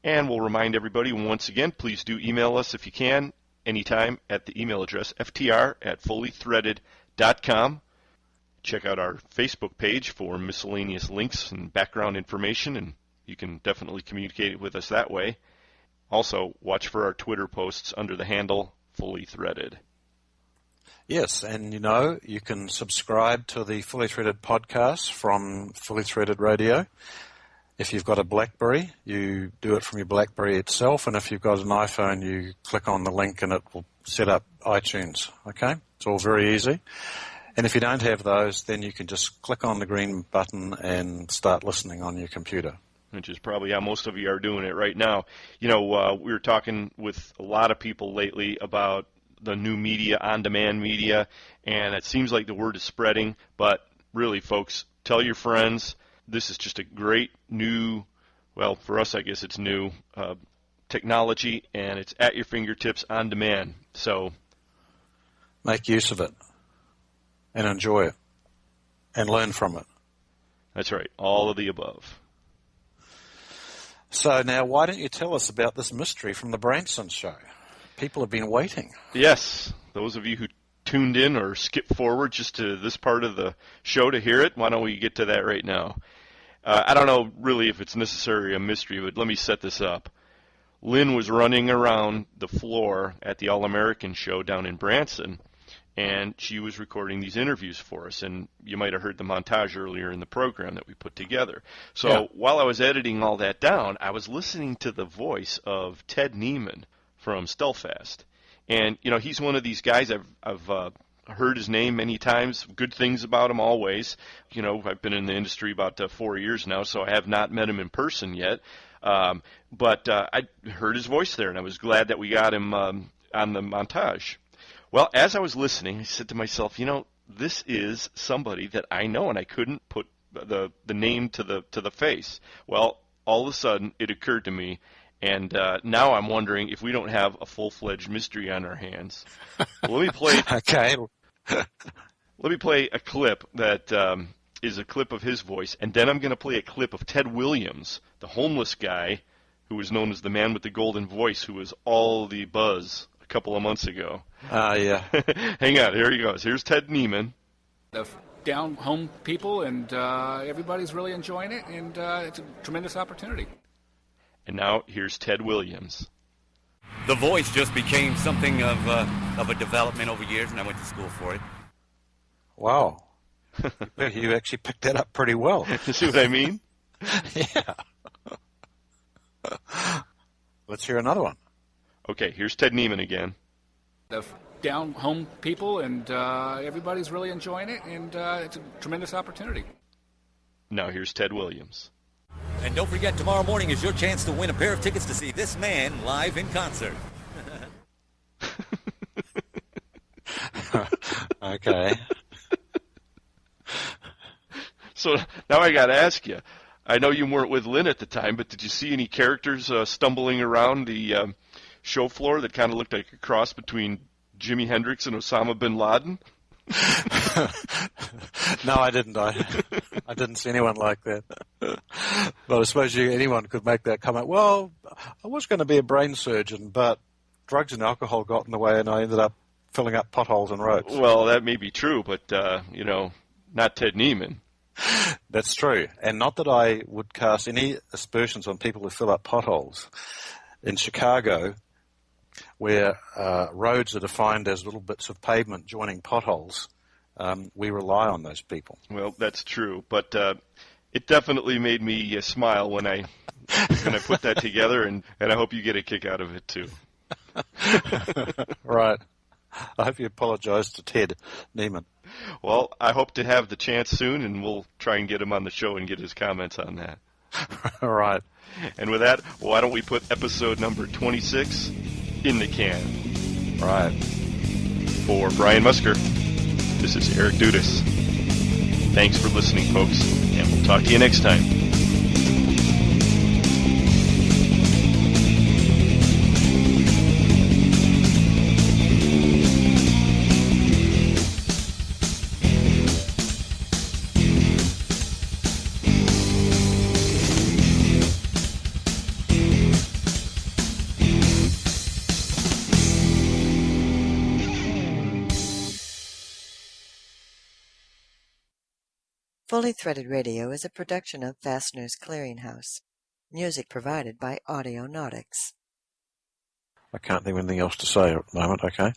And we'll remind everybody once again, please do email us if you can, anytime at the email address ftr@fullythreaded.com. Check out our Facebook page for miscellaneous links and background information, and you can definitely communicate with us that way. Also, watch for our Twitter posts under the handle Fully Threaded. Yes, and you can subscribe to the Fully Threaded podcast from Fully Threaded Radio. If you've got a BlackBerry, you do it from your BlackBerry itself, and if you've got an iPhone, you click on the link and it will set up iTunes, okay? It's all very easy. And if you don't have those, then you can just click on the green button and start listening on your computer. Which is probably how most of you are doing it right now. We were talking with a lot of people lately about the new media, on-demand media, and it seems like the word is spreading. But really, folks, tell your friends. This is just a great new, well, for us, I guess it's new technology, and it's at your fingertips on demand. So make use of it and enjoy it and learn from it. That's right, all of the above. So now, why don't you tell us about this mystery from the Branson show? People have been waiting. Yes, those of you who tuned in or skipped forward just to this part of the show to hear it, why don't we get to that right now? I don't know really if it's necessarily a mystery, but let me set this up. Lynn was running around the floor at the All-American show down in Branson, and she was recording these interviews for us, and you might have heard the montage earlier in the program that we put together. So while I was editing all that down, I was listening to the voice of Ted Neiman from Stelfast. And, he's one of these guys, I've heard his name many times, good things about him always. I've been in the industry about 4 years now, so I have not met him in person yet. But I heard his voice there, and I was glad that we got him on the montage. Well, as I was listening, I said to myself, this is somebody that I know, and I couldn't put the name to the face. Well, all of a sudden, it occurred to me, and now I'm wondering if we don't have a full-fledged mystery on our hands. Well, let me play. Okay. Let me play a clip that is a clip of his voice, and then I'm going to play a clip of Ted Williams, the homeless guy who was known as the man with the golden voice, who was all the buzz a couple of months ago. Yeah. Hang on, here he goes. Here's Ted Neiman. The down-home people, and everybody's really enjoying it, and it's a tremendous opportunity. And now here's Ted Williams. The voice just became something of a development over years, and I went to school for it. Wow. You actually picked that up pretty well. You see what I mean? Yeah. Let's hear another one. Okay, here's Ted Neiman again. The down-home people, and everybody's really enjoying it, and it's a tremendous opportunity. Now here's Ted Williams. And don't forget, tomorrow morning is your chance to win a pair of tickets to see this man live in concert. Okay. So now I got to ask you, I know you weren't with Lynn at the time, but did you see any characters stumbling around the show floor that kind of looked like a cross between Jimi Hendrix and Osama bin Laden? No, I didn't. I didn't see anyone like that. But I suppose anyone could make that comment. Well, I was going to be a brain surgeon, but drugs and alcohol got in the way, and I ended up filling up potholes and roads. Well, that may be true, but, not Ted Neiman. That's true. And not that I would cast any aspersions on people who fill up potholes. In Chicago, where roads are defined as little bits of pavement joining potholes, we rely on those people. Well, that's true, but it definitely made me smile when I put that together, and I hope you get a kick out of it too. Right. I hope you apologize to Ted Neiman. Well, I hope to have the chance soon, and we'll try and get him on the show and get his comments on that. All right. And with that, why don't we put episode number 26 in the can? Right. For Brian Musker, this is Eric Dudas. Thanks for listening, folks, and we'll talk to you next time. Fully Threaded Radio is a production of Fastener's Clearinghouse. Music provided by Audionautics. I can't think of anything else to say at the moment, okay?